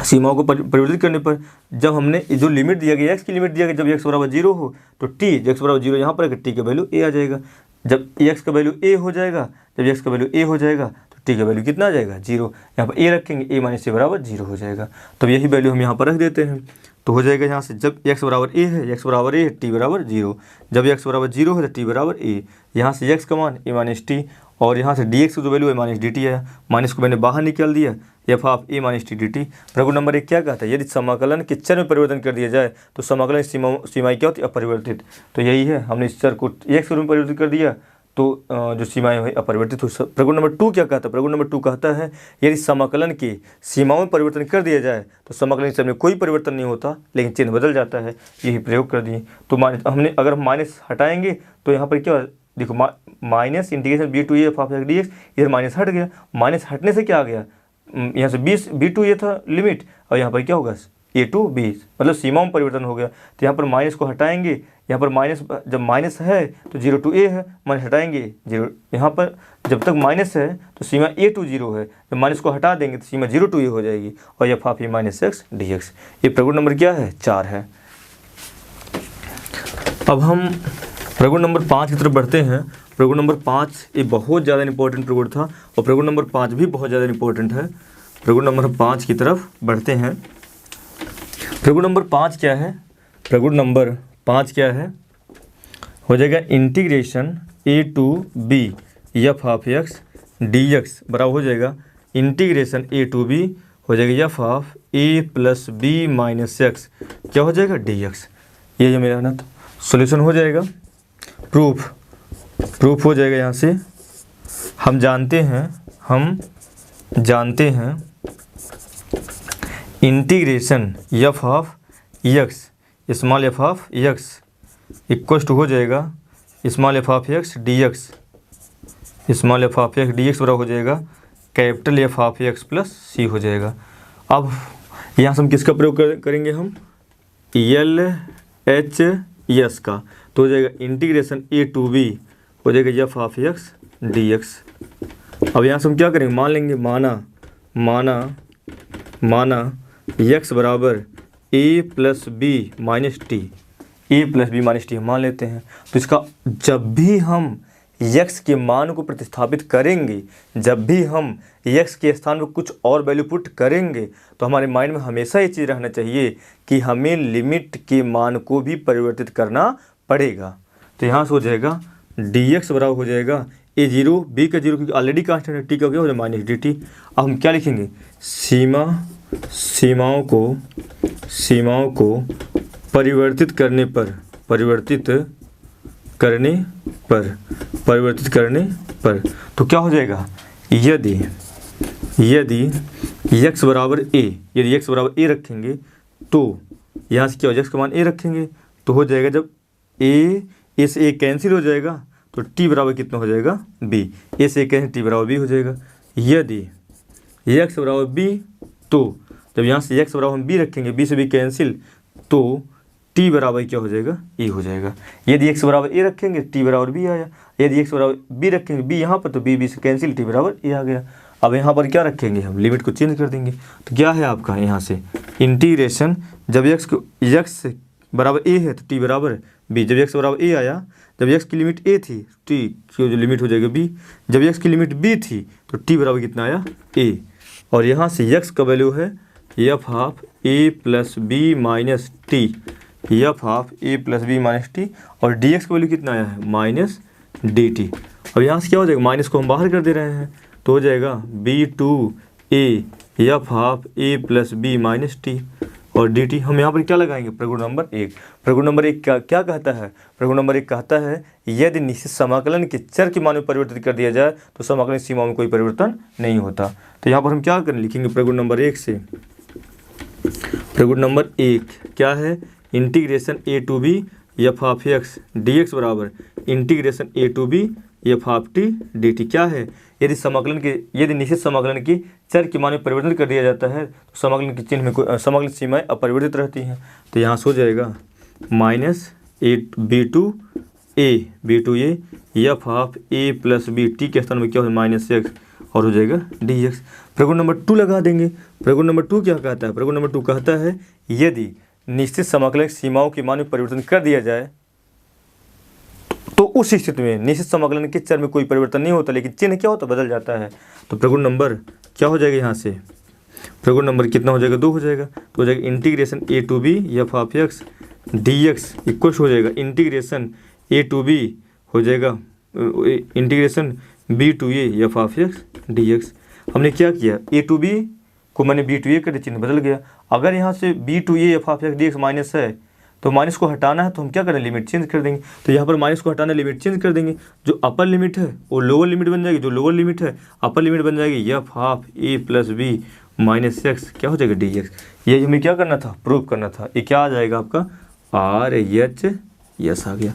सीमाओं को परिवर्तित करने पर जब हमने जो लिमिट दिया गया, एक्स की लिमिट दिया गया, जब एक्स बराबर 0 हो तो टी, एक्स बराबर 0 यहाँ पर टी का वैल्यू ए आ जाएगा। जब एक्स का वैल्यू ए हो जाएगा, जब एक्स का वैल्यू ए हो जाएगा तो टी का वैल्यू कितना आ जाएगा 0। यहाँ पर ए रखेंगे, ए माइनस ए बराबर 0 हो जाएगा। तब यही वैल्यू हम यहाँ पर रख देते हैं। तो हो जाएगा यहाँ से जब एक्स बराबर ए है, एक्स बराबर ए है, टी बराबर 0। जब एक्स बराबर 0 है तो टी बराबर ए। यहाँ से एक्स का मान ए माइनस टी, और यहाँ से डी एक्स की जो वैल्यू है माइनस डी टी है, माइनस को मैंने बाहर निकाल दिया, F of a minus T d T. प्रगुण नंबर 1 क्या कहता है, यदि समाकलन के चर में परिवर्तन कर दिया जाए तो समाकलन सीमाएं क्या होती है, अपरिवर्तित। तो यही है, हमने इस चर को एक्स के रूप में परिवर्तित कर दिया तो जो सीमाएं हुई अपरिवर्तित हुई। प्रगुण नंबर 2 क्या कहता है, प्रगुण नंबर 2 कहता है यदि समाकलन की सीमाओं में परिवर्तन कर दिया जाए तो समाकलन के चर में कोई परिवर्तन नहीं होता, लेकिन चिन्ह बदल जाता है। यही प्रयोग कर दिए। तो हमने अगर हम माइनस हटाएंगे तो यहाँ पर क्या देखो, minus integration b to a f of x D x, इधर माइनस हट गया। माइनस हटने से क्या आ गया, यहाँ से बी टू ए था लिमिट, और यहाँ पर क्या होगा ए टू बी, मतलब सीमाओं में परिवर्तन हो गया। तो यहाँ पर माइनस को हटाएंगे, यहाँ पर माइनस, जब माइनस है तो 0 टू ए है, माइनस हटाएंगे 0। यहाँ पर जब तक माइनस है तो सीमा ए टू 0 है, जब माइनस को हटा देंगे तो सीमा 0 टू ए हो जाएगी, और f of a minus x D x. ये प्रगुण नंबर क्या है, 4 है। अब हम प्रगुण नंबर 5 की तरफ बढ़ते हैं। प्रगुण नंबर 5 ये बहुत ज़्यादा इंपॉर्टेंट प्रगुण था, और प्रगुण नंबर 5 भी बहुत ज़्यादा इंपॉर्टेंट है। प्रगुण नंबर 5 की तरफ बढ़ते हैं। प्रगुण नंबर 5 क्या है, प्रगुण नंबर 5 क्या है, हो जाएगा integration a to B F of x D x बराबर हो जाएगा इंटीग्रेशन ए टू बी हो जाएगा f of a plus B minus x क्या हो जाएगा डी एक्स। ये जो मेरा ना सोल्यूशन हो जाएगा। प्रूफ हो जाएगा। यहाँ से हम जानते हैं integration f of x small f of x equal to हो जाएगा small f of x D x, small f of x D x बराबर हो जाएगा capital F of x plus c हो जाएगा। अब यहाँ से हम किसका प्रयोग करेंगे, हम एल एच एस का। तो हो जाएगा इंटीग्रेशन ए टू बी हो जाएगा f of x D x. अब यहाँ से हम क्या करेंगे, मान लेंगे, माना एक्स बराबर ए प्लस बी माइनस टी, ए प्लस बी माइनस टी हम मान लेते हैं। तो इसका जब भी हम x के मान को प्रतिस्थापित करेंगे, जब भी हम x के स्थान पर कुछ और वैल्यू पुट करेंगे, तो हमारे माइंड में हमेशा ये चीज़ रहना चाहिए कि हमें लिमिट के मान को भी परिवर्तित करना पड़ेगा। तो यहाँ से हो जाएगा dx बराबर हो जाएगा a जीरो b का जीरो, क्योंकि ऑलरेडी कांस्टेंट है, t का क्या हो जाएगा माइनस डी टी। अब हम क्या लिखेंगे, सीमाओं को परिवर्तित करने पर तो क्या हो जाएगा, यदि x बराबर a रखेंगे तो यहाँ से क्या हो जाएगा, x का मान a रखेंगे तो हो जाएगा, जब a से a कैंसिल हो जाएगा तो t बराबर कितना हो जाएगा b, a से a कैंसिल t बराबर b हो जाएगा। यदि x बराबर b, तो जब यहाँ से x बराबर हम b रखेंगे, b से b कैंसिल, तो t बराबर क्या हो जाएगा, a हो जाएगा। यदि x बराबर a रखेंगे, t बराबर b आया। यदि x बराबर b रखेंगे, b यहाँ पर, तो b से कैंसिल, t बराबर a आ गया। अब यहाँ पर क्या रखेंगे, हम लिमिट को चेंज कर देंगे। तो क्या है आपका यहाँ से इंटीग्रेशन, जब x बराबर a है तो t बराबर b, जब x बराबर a आया, जब x की लिमिट a थी, t की जो लिमिट हो जाएगा b, जब x की लिमिट b थी तो t बराबर कितना आया a। और यहाँ से x का वैल्यू है f of a plus B minus t, f of a plus B minus t, और dx का वैल्यू कितना आया है माइनस डी टी। अब यहाँ से क्या हो जाएगा, माइनस को हम बाहर कर दे रहे हैं तो हो जाएगा b2a f of a plus B minus t और डी टी। हम यहाँ पर क्या लगाएंगे, प्रगुण नंबर 1। प्रगुण नंबर 1 क्या कहता है, प्रगुण नंबर 1 कहता है यदि निश्चित समाकलन के चर के मान में परिवर्तित कर दिया जाए तो समाकलन सीमा में कोई परिवर्तन नहीं होता। तो यहाँ पर हम क्या करें, लिखेंगे प्रगुण नंबर 1 से। प्रगुण नंबर 1 क्या है, integration a to B F of x D x बराबर integration a to B F of t d t. क्या है, यदि निश्चित समाकलन की चर के मान में परिवर्तन कर दिया जाता है तो समाकलन के चिन्ह में कोई समाकलन सीमाएं अपरिवर्तित रहती हैं। तो यहाँ से हो जाएगा minus b to a f of a plus b, t के स्थान में क्या हो माइनस एक्स और हो जाएगा डी एक्स। प्रगुण नंबर 2 लगा देंगे। प्रगुण नंबर 2 क्या कहता है, प्रगुण नंबर 2 कहता है यदि निश्चित समाकलन सीमाओं के मान में परिवर्तन कर दिया जाए तो उस स्थिति में निश्चित समाकलन के चर में कोई परिवर्तन नहीं होता, लेकिन चिन्ह क्या होता, बदल जाता है। तो प्रगुण नंबर क्या हो जाएगा, यहाँ से प्रगुण नंबर कितना हो जाएगा, 2 हो जाएगा। तो हो जाएगा integration a to B F of x D x equal हो जाएगा इंटीग्रेशन a टू बी हो जाएगा integration b to a f of x D x. हमने क्या किया, a टू b को मैंने b टू ए कर, चिन्ह बदल गया। अगर यहाँ से b to a f of x D x minus है तो माइनस को हटाना है तो हम क्या करें, लिमिट चेंज कर देंगे। तो यहाँ पर माइनस को हटाना, लिमिट चेंज कर देंगे। जो अपर लिमिट है वो लोअर लिमिट बन जाएगी, जो लोअर लिमिट है अपर लिमिट बन जाएगी f of a plus B minus x क्या हो जाएगा डी एक्स। ये हमें क्या करना था, प्रूव करना था। ये क्या आ जाएगा आपका आर एच यस आ गया।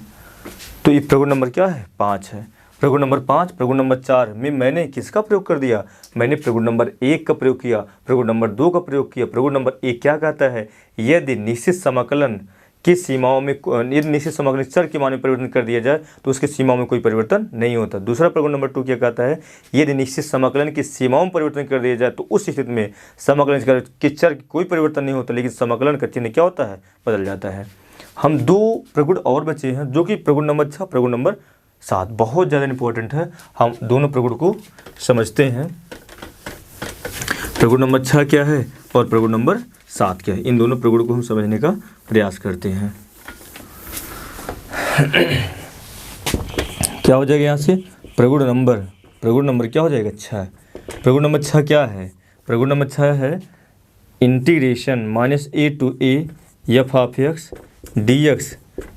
तो ये प्रगुण नंबर क्या है, 5 है। प्रगुण नंबर 5। प्रगुण नंबर 4 में मैंने किसका प्रयोग कर दिया, मैंने प्रगुण नंबर 1 का प्रयोग किया, प्रगुण नंबर 2 का प्रयोग किया। प्रगुण नंबर 1 क्या कहता है, यदि निश्चित समाकलन की सीमाओं में यदि निश्चित समाकलन चर के मान में परिवर्तन कर दिया जाए तो उसके सीमाओं में कोई परिवर्तन नहीं होता। दूसरा प्रगुण नंबर 2 क्या कहता है, यदि निश्चित समाकलन की सीमाओं में परिवर्तन कर दिया जाए तो उस स्थिति में समाकलन के चर की कोई परिवर्तन नहीं होता, लेकिन समाकलन का चिन्ह क्या होता है, बदल जाता है। हम 2 प्रगुण और बचे हैं, जो कि प्रगुण नंबर 6 प्रगुण नंबर 7 बहुत ज़्यादा इंपॉर्टेंट है। हम दोनों प्रगुण को समझते हैं। प्रगुण नंबर 6 क्या है और प्रगुण नंबर 7 क्या है, इन दोनों प्रगुण को हम समझने का प्रयास करते हैं। क्या हो जाएगा यहाँ से, प्रगुण नंबर क्या हो जाएगा 6। प्रगुण नंबर 6 क्या है, प्रगुण नंबर 6 है integration minus a to a f of x D x.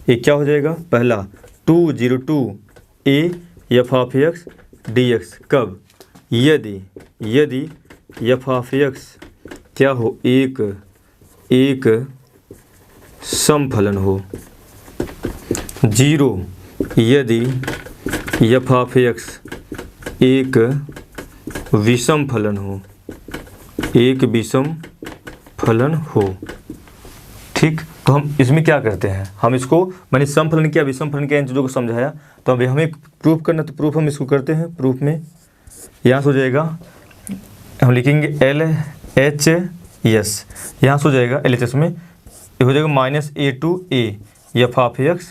ये क्या हो जाएगा, पहला 202 a F of x D x. कब, यदि एफ ऑफ एक्स क्या हो, एक समफलन हो। 0 यदि एफ ऑफ एक्स एक विषम फलन हो, ठीक। तो हम इसमें क्या करते हैं, हम इसको मैंने सम फलन किया, विषम फलन के इन चीज़ों को समझाया। तो अभी हमें प्रूफ करना, तो प्रूफ हम इसको करते हैं। प्रूफ में यहाँ से हो जाएगा, हम लिखेंगे LHS, यहाँ से हो जाएगा LHS में ये हो जाएगा -a to a f of x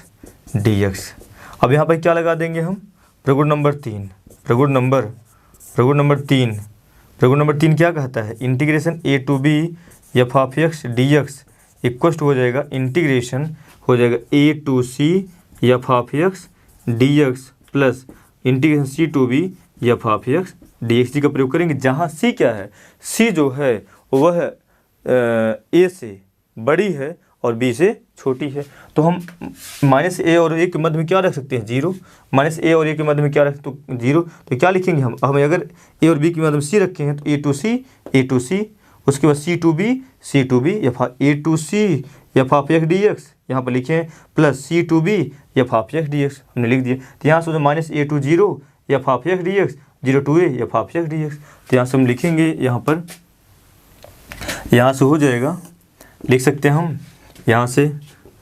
dx। अब यहाँ पर क्या लगा देंगे हम, प्रगुण नंबर 3, प्रगुण नंबर 3 क्या कहता है, integration a to b f of x dx equal हो जाएगा, इंटीग्रेशन हो जाएगा a to c f of x dx plus integration c to b f of x dx का प्रयोग करेंगे, जहाँ c क्या है, c जो है वह a से बड़ी है और b से छोटी है। तो हम -a और a के मध्य में क्या रख सकते हैं, 0। -a और a के मध्य में क्या रख, तो 0। तो क्या लिखेंगे हम अगर a और b के मध्य में c रखे हैं तो a to c, उसके बाद c to b a to c f of x dx यहाँ पर लिखे हैं, plus c to b f of x dx हमने लिख दिया। तो यहाँ से -a to 0 f of x dx, 0 to a f of x dx। तो यहाँ से हम लिखेंगे, यहाँ से हो जाएगा, लिख सकते हैं हम, यहाँ से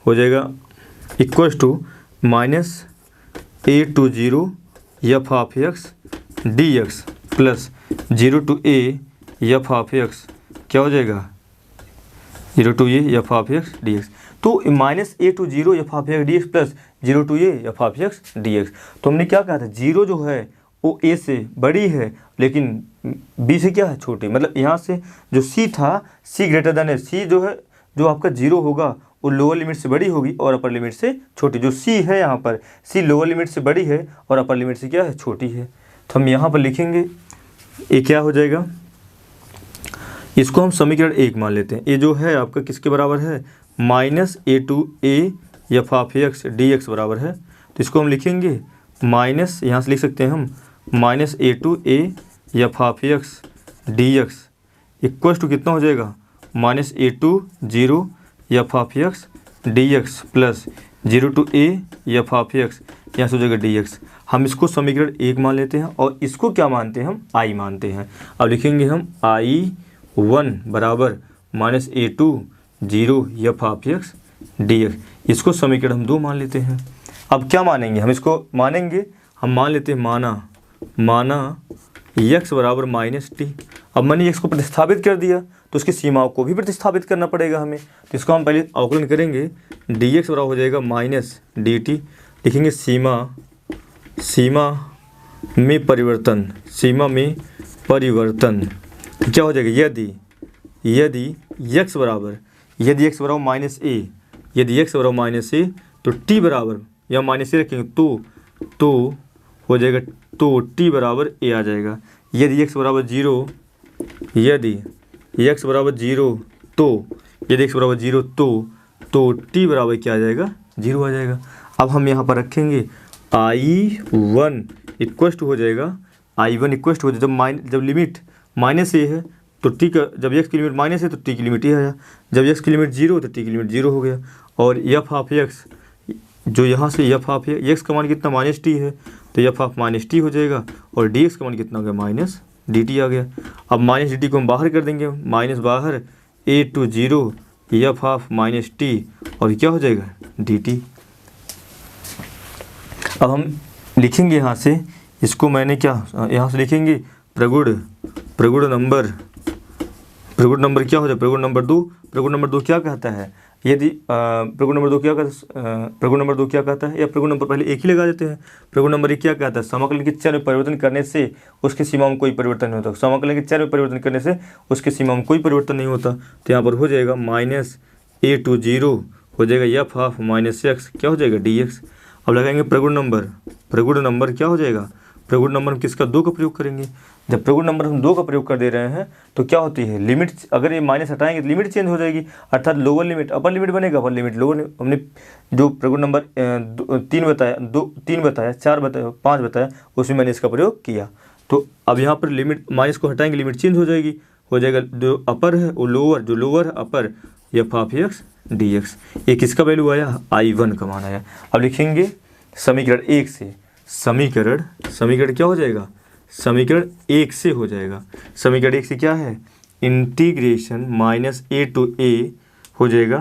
हो जाएगा equal to -a to 0 f of x dx plus 0 to a f of x, क्या हो जाएगा 0 to a f of x dx। तो -a to 0 f of x dx plus 0 to a f of x dx। तो हमने क्या कहा था, 0 जो है वो a से बड़ी है लेकिन b से क्या है, छोटी। मतलब यहाँ से जो c था, c ग्रेटर देन है, c जो है, जो आपका 0 होगा वो लोअर लिमिट से बड़ी होगी और अपर लिमिट से छोटी। जो c है यहाँ पर, c लोअर लिमिट से बड़ी है और अपर लिमिट से क्या है, छोटी है। तो हम यहाँ पर लिखेंगे, ये क्या हो जाएगा, इसको हम समीकरण 1 मान लेते हैं। ये जो है आपका किसके बराबर है, -a to a f of x dx बराबर है। तो इसको हम लिखेंगे माइनस, यहाँ से लिख सकते हैं हम -a to a f of x dx equal to कितना हो जाएगा, -a to 0 f of x dx plus 0 to a f of x, यहाँ से हो जाएगा dx। हम इसको समीकरण 1 मान लेते हैं और इसको क्या मानते हैं, हम i मानते हैं। अब लिखेंगे हम I1 बराबर -a to 0 f of x dx, इसको समीकरण हम 2 मान लेते हैं। अब क्या मानेंगे, हम इसको मानेंगे, हम मान लेते हैं माना x बराबर -t। अब मैंने x को प्रतिस्थापित कर दिया तो उसकी सीमाओं को भी प्रतिस्थापित करना पड़ेगा हमें। तो इसको हम पहले अवकलन करेंगे, dx बराबर हो जाएगा -dt। लिखेंगे सीमा में परिवर्तन, क्या हो जाएगा, यदि x बराबर -a, यदि x बराबर -a तो t बराबर, या -a रखेंगे तो हो जाएगा, तो t बराबर a आ जाएगा। यदि x बराबर 0, यदि x बराबर 0 तो t बराबर क्या आ जाएगा, 0 आ जाएगा। अब हम यहाँ पर रखेंगे I1 इक्वल टू हो जाएगा, जब लिमिट -a है तो t का, जब x की लिमिट माइनस है तो t की लिमिट a आया, जब x की लिमिट 0 तो t की लिमिट 0 हो गया। और f ऑफ x, जो यहाँ से f ऑफ x का मान कितना, -t है, तो f ऑफ -t हो जाएगा और dx का मान कितना हो गया, -dt आ गया। अब -dt को हम बाहर कर देंगे, माइनस बाहर a to 0 f of -t और क्या हो जाएगा, dt। अब हम लिखेंगे यहाँ से, इसको मैंने क्या, यहाँ से लिखेंगे प्रगुण नंबर क्या हो जाए, प्रगुण नंबर 2 क्या कहता है, यदि प्रगुण नंबर 2 क्या कहता है, या प्रगुण नंबर पहले एक ही लगा देते हैं। प्रगुण नंबर 1 क्या कहता है, समाकलन के चर में परिवर्तन करने से उसकी सीमा में कोई परिवर्तन नहीं होता। समाकलन के चर में परिवर्तन करने से उसकी सीमा में कोई परिवर्तन नहीं होता। तो यहाँ पर हो जाएगा -a to 0 हो जाएगा f ऑफ -x, क्या हो जाएगा, dx। अब लगाएंगे प्रगुण नंबर क्या हो जाएगा, प्रगुण नंबर हम किसका, 2 का प्रयोग करेंगे। जब प्रगुण नंबर हम 2 का प्रयोग कर दे रहे हैं तो क्या होती है, लिमिट, अगर ये माइनस हटाएंगे तो लिमिट चेंज हो जाएगी, अर्थात लोअर लिमिट अपर लिमिट बनेगा, अपर लिमिट लोअर। हमने जो प्रगुण नंबर 3 बताया, 4 बताया, 5 बताया, उसमें मैंने इसका प्रयोग किया। तो अब यहाँ पर लिमिट, माइनस को हटाएंगे लिमिट चेंज हो जाएगी, हो जाएगा जो अपर है वो लोअर, जो लोअर है अपर, f ऑफ x dx। ये किसका वैल्यू आया, I1 का मान आया। अब लिखेंगे समीकरण 1 से, समीकरण क्या हो जाएगा, समीकरण 1 से हो जाएगा। समीकरण 1 से क्या है, इंटीग्रेशन -a to a हो जाएगा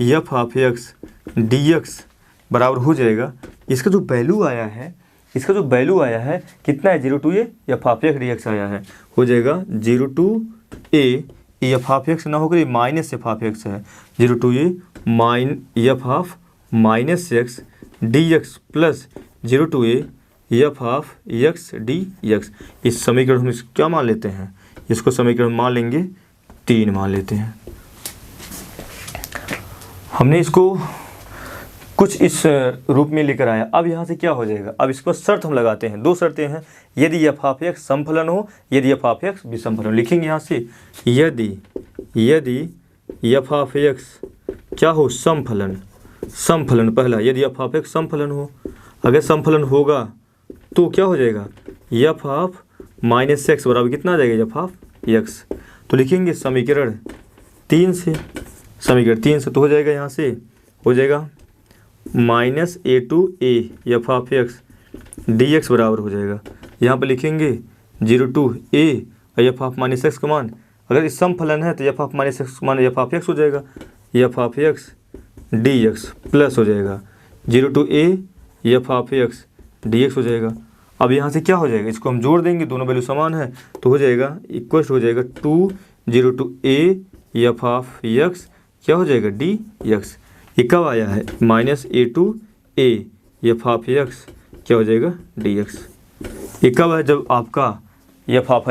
f of x D x बराबर हो जाएगा, इसका जो वैल्यू आया है, इसका जो वैल्यू आया है कितना है, 0 to a F of x D x आया है, हो जाएगा 0 to a F of x ना होकर ये माइनस एफ ऑफ एक्स है, 0 to a F of minus x D x plus 0 to a F of x D x. इस समीकरण हम क्या मान लेते हैं, इसको समीकरण मान लेंगे 3 मान लेते हैं। हमने इसको कुछ इस रूप में लेकर आया। अब यहाँ से क्या हो जाएगा, अब इस पर शर्त हम लगाते हैं, 2 शर्तें हैं, यदि एफ ऑफ एक्स समफलन हो, यदि एफ ऑफ एक्स विषमफलन। लिखेंगे यहाँ से यदि एफ ऑफ एक्स क्या हो, समफलन पहला, यदि एफ ऑफ एक्स समफलन हो, अगर समफलन होगा तो क्या हो जाएगा, एफ ऑफ माइनस एक्स बराबर कितना आ जाएगा, एफ ऑफ एक्स। तो लिखेंगे समीकरण 3 से, तो हो जाएगा यहाँ से हो जाएगा minus a to a f of x D x बराबर हो जाएगा, यहाँ पर लिखेंगे 0 to a F of minus x का मान, अगर इस समफलन है तो एफ ऑफ माइनस एक्स का मान एफ ऑफ एक्स हो जाएगा, f of x D x plus हो जाएगा 0 to a F of x D x हो जाएगा। अब यहाँ से क्या हो जाएगा, इसको हम जोड़ देंगे, दोनों वैल्यू समान है तो हो जाएगा इक्वल हो जाएगा 2 0 to a F of x क्या हो जाएगा, डी एक्स। ये कब आया है, minus a to a f of x क्या हो जाएगा, डी एक्स। ये कब है, जब आपका एफ ऑफ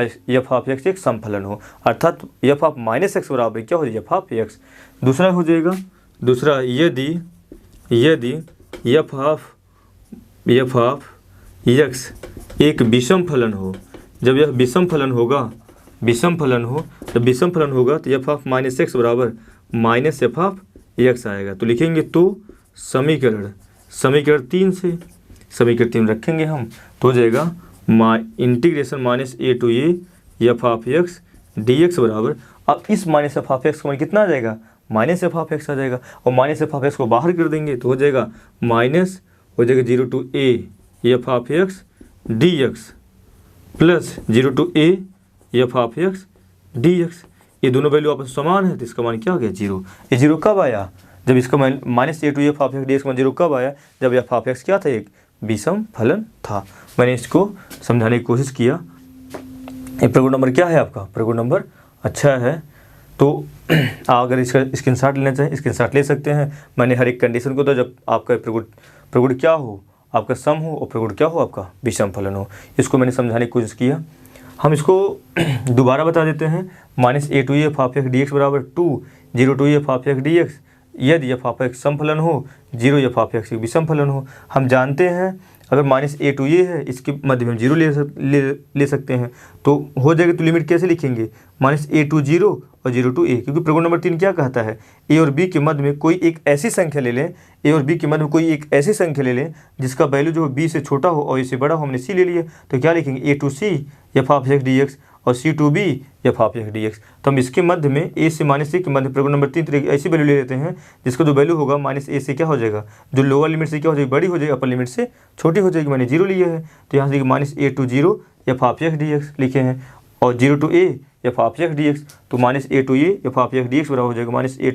एक्स एक समफलन हो, अर्थात एफ ऑफ माइनस एक्स बराबर क्या हो जाएगा, एफ ऑफ एक्स। दूसरा हो जाएगा, दूसरा यदि एफ ऑफ एक्स एक विषम फलन हो, जब यह विषम फलन हो तो एफ ऑफ माइनस एक्स बराबर माइनस एफ ऑफ एक्स आएगा। तो लिखेंगे तो समीकरण 3 से, समीकरण 3 रखेंगे हम तो हो जाएगा integration minus a to a f of x D x बराबर, अब इस माइनस एफ ऑफ एक्स का मान कितना आ जाएगा, माइनस एफ ऑफ एक्स आ जाएगा, और माइनस एफ ऑफ एक्स को बाहर कर देंगे तो हो जाएगा माइनस हो जाएगा 0 to a F of x D x plus 0 to a F of x D x. ये दोनों वैल्यू आपस में समान है तो इसका मान क्या हो गया, 0। ये 0 कब आया, जब इसका minus a to f of x D x का मान 0 कब आया, जब एफ ऑफ एक्स क्या था, एक विषम फलन था। मैंने इसको समझाने की कोशिश किया। ये प्रगुण नंबर क्या है आपका, प्रगुण नंबर अच्छा है। तो अगर इसका स्क्रीनशॉट लेना चाहें स्क्रीनशॉट ले सकते हैं। मैंने हर एक कंडीशन को, तो जब आपका प्रगुण क्या हो, आपका सम हो, और प्रगुण क्या हो, आपका विषम फलन हो, इसको मैंने समझाने की कोशिश किया। हम इसको दोबारा बता देते हैं, minus a to f of x D x बराबर 2 0 to f of x D x, यदि एफ ऑफ एक्स समफलन हो, 0 एफ ऑफ एक्स विषम फलन हो। हम जानते हैं अगर माइनस ए टू ए है, इसके मध्य में हम 0 ले सकते हैं, तो हो जाएगा। तो लिमिट कैसे लिखेंगे, माइनस ए टू 0 और 0 to a, क्योंकि प्रगुण नंबर 3 क्या कहता है, ए और बी के मध्य में कोई एक ऐसी संख्या ले लें, ए और बी के मध्य में कोई एक ऐसी संख्या ले लें जिसका वैल्यू जो बी से छोटा हो और ए से बड़ा हो। हमने सी ले लिया तो क्या लिखेंगे, a to c f of x D x और c to B F of x D x. तो हम इसके मध्य में ए से माइनस ए के मध्य प्रगुण नंबर 3 तरह की ऐसी वैल्यू ले लेते हैं जिसका जो वैल्यू होगा माइनस ए से क्या हो जाएगा, जो लोअर लिमिट से क्या हो जाएगी, बड़ी हो जाएगी, अपर लिमिट से छोटी हो जाएगी। मैंने 0 लिया है तो यहाँ से minus a to 0 f of x D x लिखे हैं, और 0 to a F of x D x, तो minus a to a f of x D x बराबर हो जाएगा minus a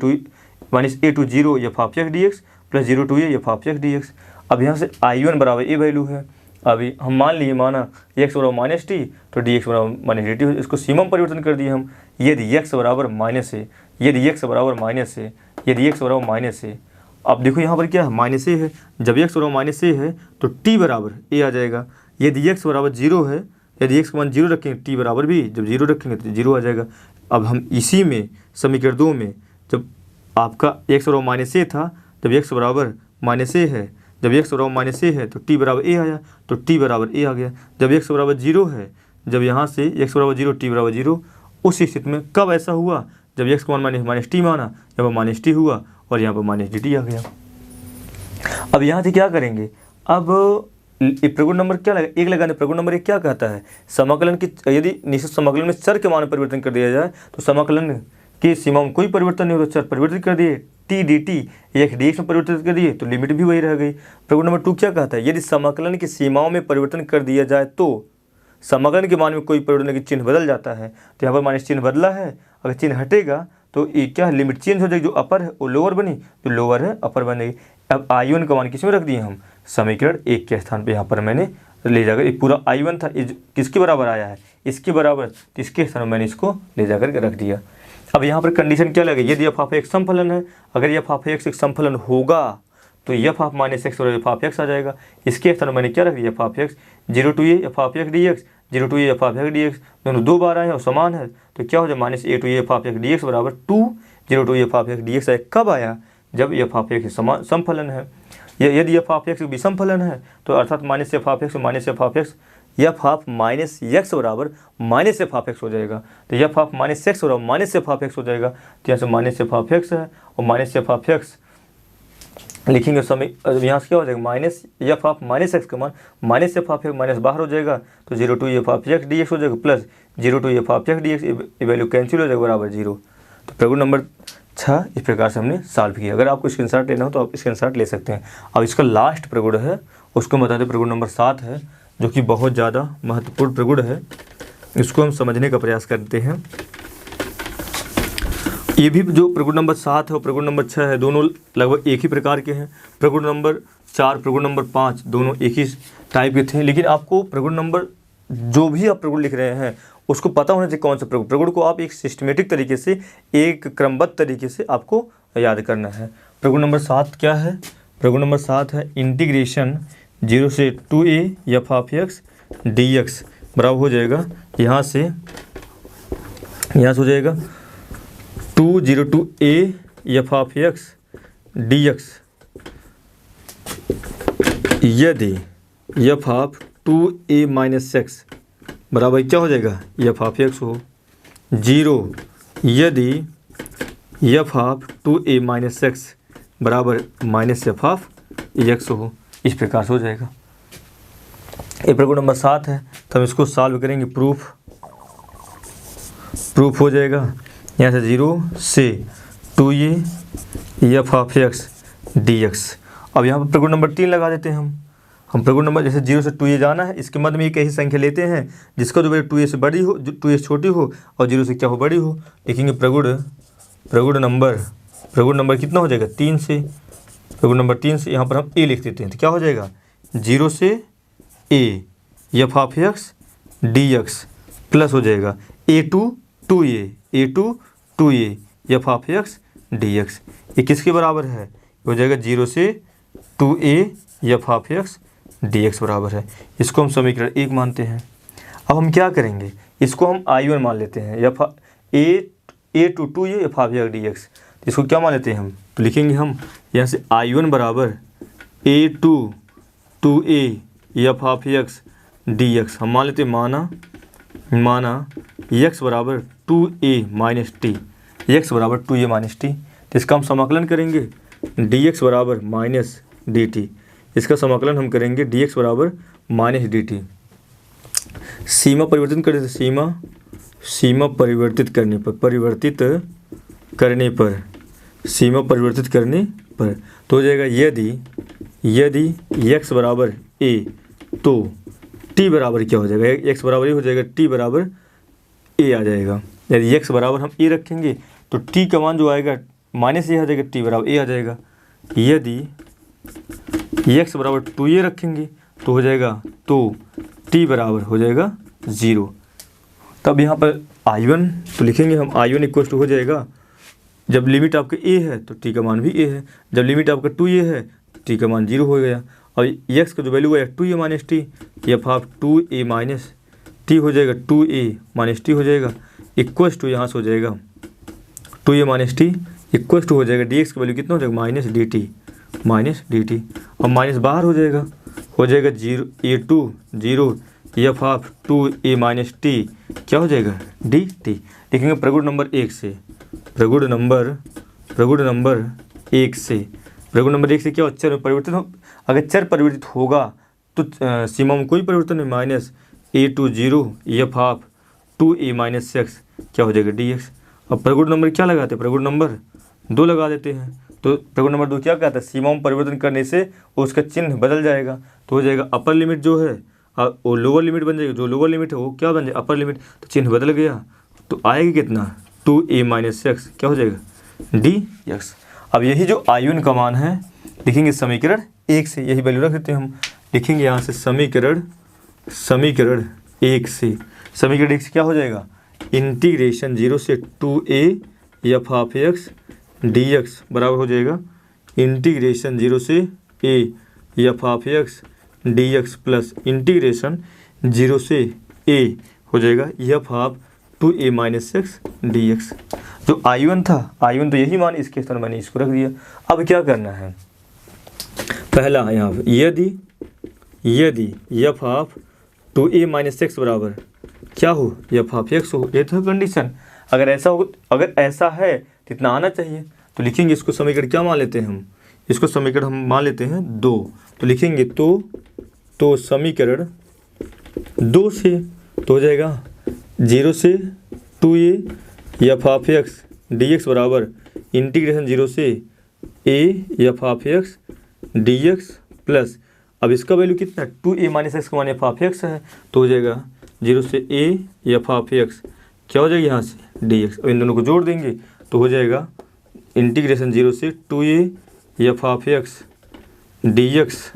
to 0 f of x D x plus 0 to a F of x D x. अब यहाँ से I1 बराबर ए वैल्यू है, अभी हम माना x बराबर माइनस टी तो डी एक्स बराबर माइनस डी टी, इसको सीमा में परिवर्तन कर दिए हम। यदि x बराबर माइनस है, यदि x बराबर माइनस है, यदि x बराबर माइनस है, अब देखो यहाँ पर क्या है, माइनस ए है, जब x बराबर माइनस ए है तो t बराबर ए आ जाएगा। यदि x बराबर 0 है, यदि x का मान 0 रखेंगे, t बराबर भी जब 0 रखेंगे तो 0 आ जाएगा। अब हम इसी में समीकरण 2 में जब आपका x बराबर माइनस ए था, जब x बराबर माइनस ए है, जब x बराबर माइनस ए है तो t बराबर ए आया, तो t बराबर ए आ गया। जब x बराबर 0 है, जब यहाँ से x बराबर 0 t बराबर 0, उस स्थिति में कब ऐसा हुआ, जब x का मान माइनस टी माना, यहाँ पर माइनस टी हुआ और यहाँ पर माइनस डी टी आ गया। अब यहाँ से क्या करेंगे, अब प्रगुण नंबर क्या लगा, एक लगाने। प्रगुण नंबर 1 क्या कहता है, समाकलन की यदि निश्चित समाकलन में चर के मान में परिवर्तन कर दिया जाए तो समाकलन की सीमा में कोई परिवर्तन नहीं होता, चर परिवर्तित कर दिए, T d T x D x में परिवर्तित कर दिए तो लिमिट भी वही रह गई। प्रगुण नंबर 2 क्या कहता है, यदि समाकलन की सीमाओं में परिवर्तन कर दिया जाए तो समाकलन के मान में कोई परिवर्तन की चिन्ह बदल जाता है, तो यहाँ पर माइनस चिन्ह बदला है, अगर चिन्ह हटेगा तो ये क्या है, लिमिट चेंज हो जाएगी, जो अपर है वो लोअर बनी, जो लोअर है अपर बनेगी। अब I1 का मान किस में रख दिए हम, समीकरण 1 के स्थान पे यहाँ पर मैंने ले जाकर, ये पूरा I1 था, ये किसके बराबर आया है, इसके बराबर, तो इसके स्थान में मैंने इसको ले जाकर के रख दिया। अब यहाँ पर कंडीशन क्या लगे, यदि f ऑफ x समफलन है, अगर f ऑफ x एक समफलन होगा तो f ऑफ माइनस एक्स और f ऑफ x आ जाएगा। इसके स्थान में मैंने क्या रख दिया, f of x 0 to a f of x dx, 0 to a f of x dx, दोनों दो बार आए हैं और समान है, तो क्या हो जाए minus a to a f of x dx बराबर 2 0 to a f of x dx है। कब आया, जब f ऑफ x समफलन है। यदि f ऑफ x विषम फलन है तो अर्थात minus f of x minus f of x, f of minus x बराबर माइनस f ऑफ x हो जाएगा। तो f ऑफ माइनस x बराबर माइनस f ऑफ x हो जाएगा। तो यहाँ से माइनस f ऑफ x है और माइनस f ऑफ x लिखेंगे समय, यहाँ से क्या हो जाएगा minus f of minus x का मान minus f of x minus बाहर हो जाएगा, तो 0 to f of x dx हो जाएगा plus 0 to f of x dx, value cancel हो जाएगा बराबर 0। तो प्रगुण नंबर 6 इस प्रकार से हमने सॉल्व किया। अगर आपको स्क्रीनशॉट लेना हो तो आप स्क्रीनशॉट ले सकते हैं। अब इसका लास्ट प्रगुण है, उसको बताते हैं, प्रगुण नंबर 7 है, जो कि बहुत ज़्यादा महत्वपूर्ण प्रगुण है। इसको हम समझने का प्रयास करते हैं। ये भी जो प्रगुण नंबर 7 है और प्रगुण नंबर 6 है, दोनों लगभग एक ही प्रकार के हैं। प्रगुण नंबर 4 प्रगुण नंबर 5 दोनों एक ही टाइप के थे, लेकिन आपको प्रगुण नंबर जो भी आप प्रगुण लिख रहे हैं उसको पता होना चाहिए कौन सा प्रगुण को आप एक सिस्टमेटिक तरीके से, एक क्रमबद्ध तरीके से आपको याद करना है। प्रगुण नंबर 7 क्या है, प्रगुण नंबर 7 है इंटीग्रेशन 0 से 2a f of x dx बराबर हो जाएगा, यहाँ से हो जाएगा 2 0 to a f of x dx यदि f of 2a minus x बराबर क्या हो जाएगा, f ऑफ x हो 0 यदि f of 2a minus x बराबर माइनस f ऑफ x हो। इस प्रकार से हो जाएगा। ये प्रगुण नंबर 7 है, तो हम इसको सॉल्व करेंगे। प्रूफ हो जाएगा, यहाँ से 0 से 2a f of x dx। अब यहाँ पर प्रगुण नंबर 3 लगा देते हैं हम प्रगुण नंबर, जैसे 0 से 2a जाना है, इसके मध्य में एक ऐसी संख्या लेते हैं जिसका जो वैल्यू 2a से बड़ी हो, 2a से छोटी हो और 0 से क्या हो बड़ी हो। लिखेंगे प्रगुण नंबर कितना हो जाएगा 3 से, प्रगुण नंबर 3 से यहाँ पर हम a लिख देते हैं, तो क्या हो जाएगा 0 से a f of x dx plus हो जाएगा a to 2a f of x dx। ये किसके बराबर है, हो जाएगा 0 से 2a f of x dx बराबर है। इसको हम समीकरण 1 मानते हैं। अब हम क्या करेंगे, इसको हम I1 मान लेते हैं, a to 2a f of x dx। इसको क्या मान लेते हैं हम, तो लिखेंगे हम यहाँ से I1 बराबर a to 2a f of x dx। हम मान लेते हैं माना x बराबर 2a माइनस टी, x बराबर 2a माइनस टी। तो इसका हम समाकलन करेंगे dx बराबर माइनस dt। इसका समाकलन हम करेंगे dx बराबर माइनस dt। सीमा परिवर्तित करने से सीमा परिवर्तित करने पर सीमा परिवर्तित करने पर तो हो जाएगा यदि x बराबर a तो t बराबर क्या हो जाएगा, x बराबर हो जाएगा t बराबर a आ जाएगा। यदि x बराबर हम a रखेंगे तो t का मान जो आएगा माइनस a आ जाएगा, t बराबर a आ जाएगा। यदि x बराबर 2a रखेंगे तो हो जाएगा, तो t बराबर हो जाएगा 0। तब यहाँ पर I1 तो लिखेंगे हम I1 इक्वल टू हो जाएगा, जब लिमिट आपके a है तो t का मान भी a है, जब लिमिट आपका 2a है तो t का मान 0 हो गया। और x का जो वैल्यू है 2a minus T, f of 2a minus t हो जाएगा, 2a माइनस टी हो जाएगा इक्वल टू, यहाँ से हो जाएगा 2a minus T equal to हो जाएगा dx का वैल्यू कितना हो जाएगा माइनस dt। अब माइनस बाहर हो जाएगा 0 a to 0 f of 2a minus t क्या हो जाएगा dt। लिखेंगे प्रगुण नंबर 1 से, प्रगुण नंबर 1 से क्या चर में परिवर्तन हो, अगर चर परिवर्तित होगा तो सीमा में कोई परिवर्तन नहीं, minus a to 0 f of 2a minus x क्या हो जाएगा dx। अब प्रगुण नंबर क्या लगाते हैं, प्रगुण नंबर 2 लगा देते हैं। तो प्रगुण नंबर 2 क्या कहता है, सीमा में परिवर्तन करने से उसका चिन्ह बदल जाएगा, तो हो जाएगा अपर लिमिट जो है वो लोअर लिमिट बन जाएगी, जो लोअर लिमिट है वो क्या बन जाएगा अपर लिमिट, तो चिन्ह बदल गया तो आएगी कितना 2a माइनस एक्स क्या हो जाएगा डी एक्स। अब यही जो I1 का मान है लिखेंगे समीकरण 1 से, यही वैल्यू रख देते हैं हम, लिखेंगे यहाँ से समीकरण 1 से, समीकरण 1 से क्या हो जाएगा इंटीग्रेशन 0 से 2a f of x D x बराबर हो जाएगा इंटीग्रेशन 0 से a F of x D x plus integration 0 से a हो जाएगा f of 2a minus x D x. जो I1 था, I1 तो यही मान, इसके स्थान मैंने इसको रख दिया। अब क्या करना है, पहला यहाँ पर यदि f of 2a minus x बराबर क्या हो एफ ऑफ एक्स हो, ये तो कंडीशन। अगर ऐसा हो, अगर ऐसा है तो इतना आना चाहिए, तो लिखेंगे इसको समीकरण क्या मान लेते हैं हम, इसको समीकरण हम मान लेते हैं 2, तो लिखेंगे तो समीकरण 2 से तो हो जाएगा 0 से 2a f of x D x बराबर इंटीग्रेशन 0 से a F of x D x plus, अब इसका वैल्यू कितना 2a माइनस एक्स का मान एफ ऑफ एक्स है, तो हो जाएगा 0 से a एफ ऑफ एक्स क्या हो जाएगा यहाँ से डी एक्स। अब इन दोनों को जोड़ देंगे तो हो जाएगा इंटीग्रेशन 0 से 2a f of x D x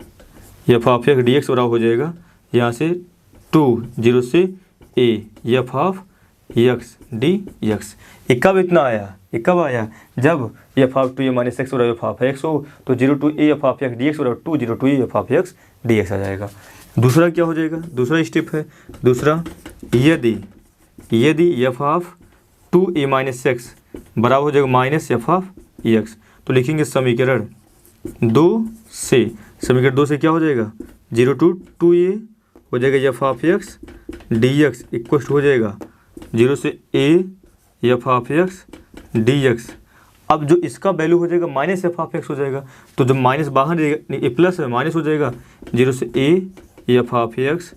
बराबर हो जाएगा यहाँ से 0 से a F of x D x. ये कब इतना आया, ये कब आया जब f of 2a minus x बराबर एफ ऑफ एक्स हो, तो 0 to a F of x D x बराबर 2 0 to a F of x D x आ जाएगा। दूसरा क्या हो जाएगा, दूसरा स्टेप है, दूसरा यदि f of 2a minus x बराबर हो जाएगा माइनस एफ ऑफ एक्स, तो लिखेंगे समीकरण 2 से क्या हो जाएगा 0 to 2a हो जाएगा f of x D x equal हो जाएगा 0 से a F of x D x. अब जो इसका वैल्यू हो जाएगा माइनस एफ ऑफ एक्स हो जाएगा, तो जब माइनस बाहर नहीं ए प्लस है माइनस हो जाएगा 0 से a F of x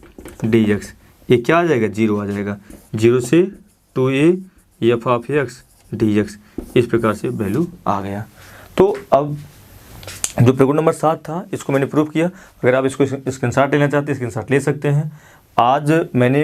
D x, ये क्या आ जाएगा 0 आ जाएगा 0 से 2a f of x D x. इस प्रकार से वैल्यू आ गया। तो अब जो प्रगुण नंबर 7 था इसको मैंने प्रूव किया। अगर आप इसको स्क्रीनशॉट लेना चाहते हैं स्क्रीनशॉट ले सकते हैं। आज मैंने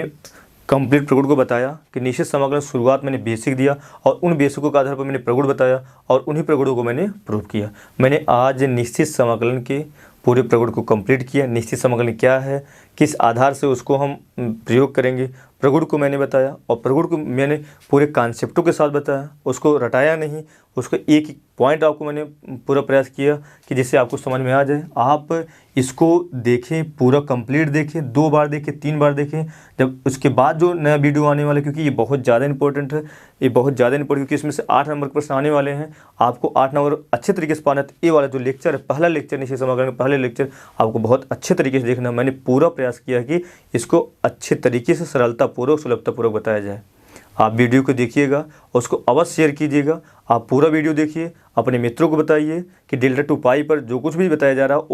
कंप्लीट प्रगुण को बताया कि निश्चित समाकलन शुरुआत मैंने बेसिक दिया और उन बेसिकों के आधार पर मैंने प्रगुण बताया और उन्हीं प्रगुणों को मैंने प्रूव किया। मैंने आज निश्चित समाकलन के पूरे प्रगुण को कंप्लीट किया। निश्चित समाकलन क्या है, किस आधार से उसको हम प्रयोग करेंगे, प्रगुण को मैंने बताया और प्रगुण को मैंने पूरे कॉन्सेप्टों के साथ बताया, उसको रटाया नहीं, उसको एक एक पॉइंट आपको मैंने पूरा प्रयास किया कि जिससे आपको समझ में आ जाए। आप इसको देखें, पूरा कंप्लीट देखें, 2 बार देखें, 3 बार देखें, जब उसके बाद जो नया वीडियो आने वाला है, क्योंकि ये बहुत ज़्यादा इंपॉर्टेंट है, ये बहुत ज़्यादा इंपॉर्टेंट, क्योंकि इसमें से 8 नंबर के प्रश्न आने वाले हैं। आपको 8 नंबर अच्छे तरीके से पाना है। ये वाला जो लेक्चर है, पहला लेक्चर निश्चित समाकलन का पहले लेक्चर आपको बहुत अच्छे तरीके से देखना। मैंने पूरा प्रयास किया कि इसको अच्छे तरीके से सरलतापूर्वक सुलभतापूर्वक बताया जाए। आप वीडियो को देखिएगा, उसको अवश्य शेयर कीजिएगा। आप पूरा वीडियो देखिए, अपने मित्रों को बताइए कि डेल्टा टू पाई पर जो कुछ भी बताया जा रहा है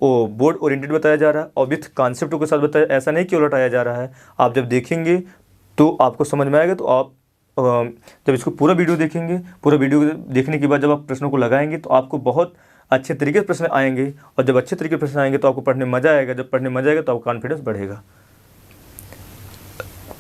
वो बोर्ड ओरिएंटेड बताया जा रहा है और विथ कॉन्सेप्टों के साथ बताया, ऐसा नहीं कि उलटाया जा रहा है। आप जब देखेंगे तो आपको समझ में आएगा। तो आप जब इसको पूरा वीडियो देखेंगे, पूरा वीडियो देखने के बाद जब आप प्रश्नों को लगाएंगे तो आपको बहुत अच्छे तरीके से प्रश्न आएंगे और जब अच्छे तरीके से प्रश्न आएंगे तो आपको पढ़ने में मज़ा आएगा। जब पढ़ने में मज़ा आएगा तो आपका कॉन्फिडेंस बढ़ेगा।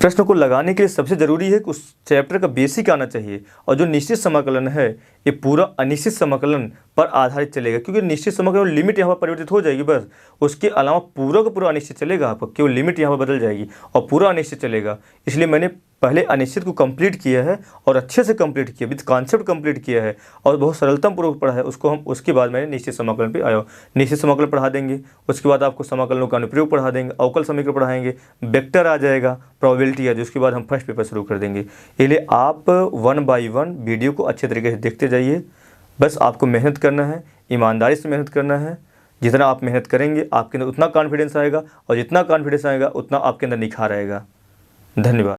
प्रश्न को लगाने के लिए सबसे ज़रूरी है कि उस चैप्टर का बेसिक आना चाहिए। और जो निश्चित समाकलन है ये पूरा अनिश्चित समाकलन पर आधारित चलेगा, क्योंकि निश्चित समाकलन लिमिट यहाँ पर परिवर्तित हो जाएगी बस। उसके अलावा पूरा का पूरा अनिश्चित चलेगा, आपका केवल लिमिट यहाँ पर बदल जाएगी और पूरा अनिश्चित चलेगा। इसलिए मैंने पहले अनिश्चित को कंप्लीट किया है और अच्छे से कंप्लीट किया, विद कॉन्सेप्ट कंप्लीट किया है और बहुत सरलतापूर्वक पढ़ा है उसको हम। उसके बाद मैंने निश्चित समाकलन पे आया। निश्चित समाकलन पढ़ा देंगे, उसके बाद आपको समाकलनों का अनुप्रयोग पढ़ा देंगे, अवकल समीकरण पढ़ाएंगे, वेक्टर आ जाएगा, प्रोबेबिलिटी है, जिसके बाद हम फर्स्ट पेपर शुरू कर देंगे। इसलिए आप 1 by 1 वीडियो को अच्छे तरीके से देखते जाइए। बस आपको मेहनत करना है, ईमानदारी से मेहनत करना है। जितना आप मेहनत करेंगे आपके अंदर उतना कॉन्फिडेंस आएगा और जितना कॉन्फिडेंस आएगा उतना आपके अंदर निखार आएगा। धन्यवाद।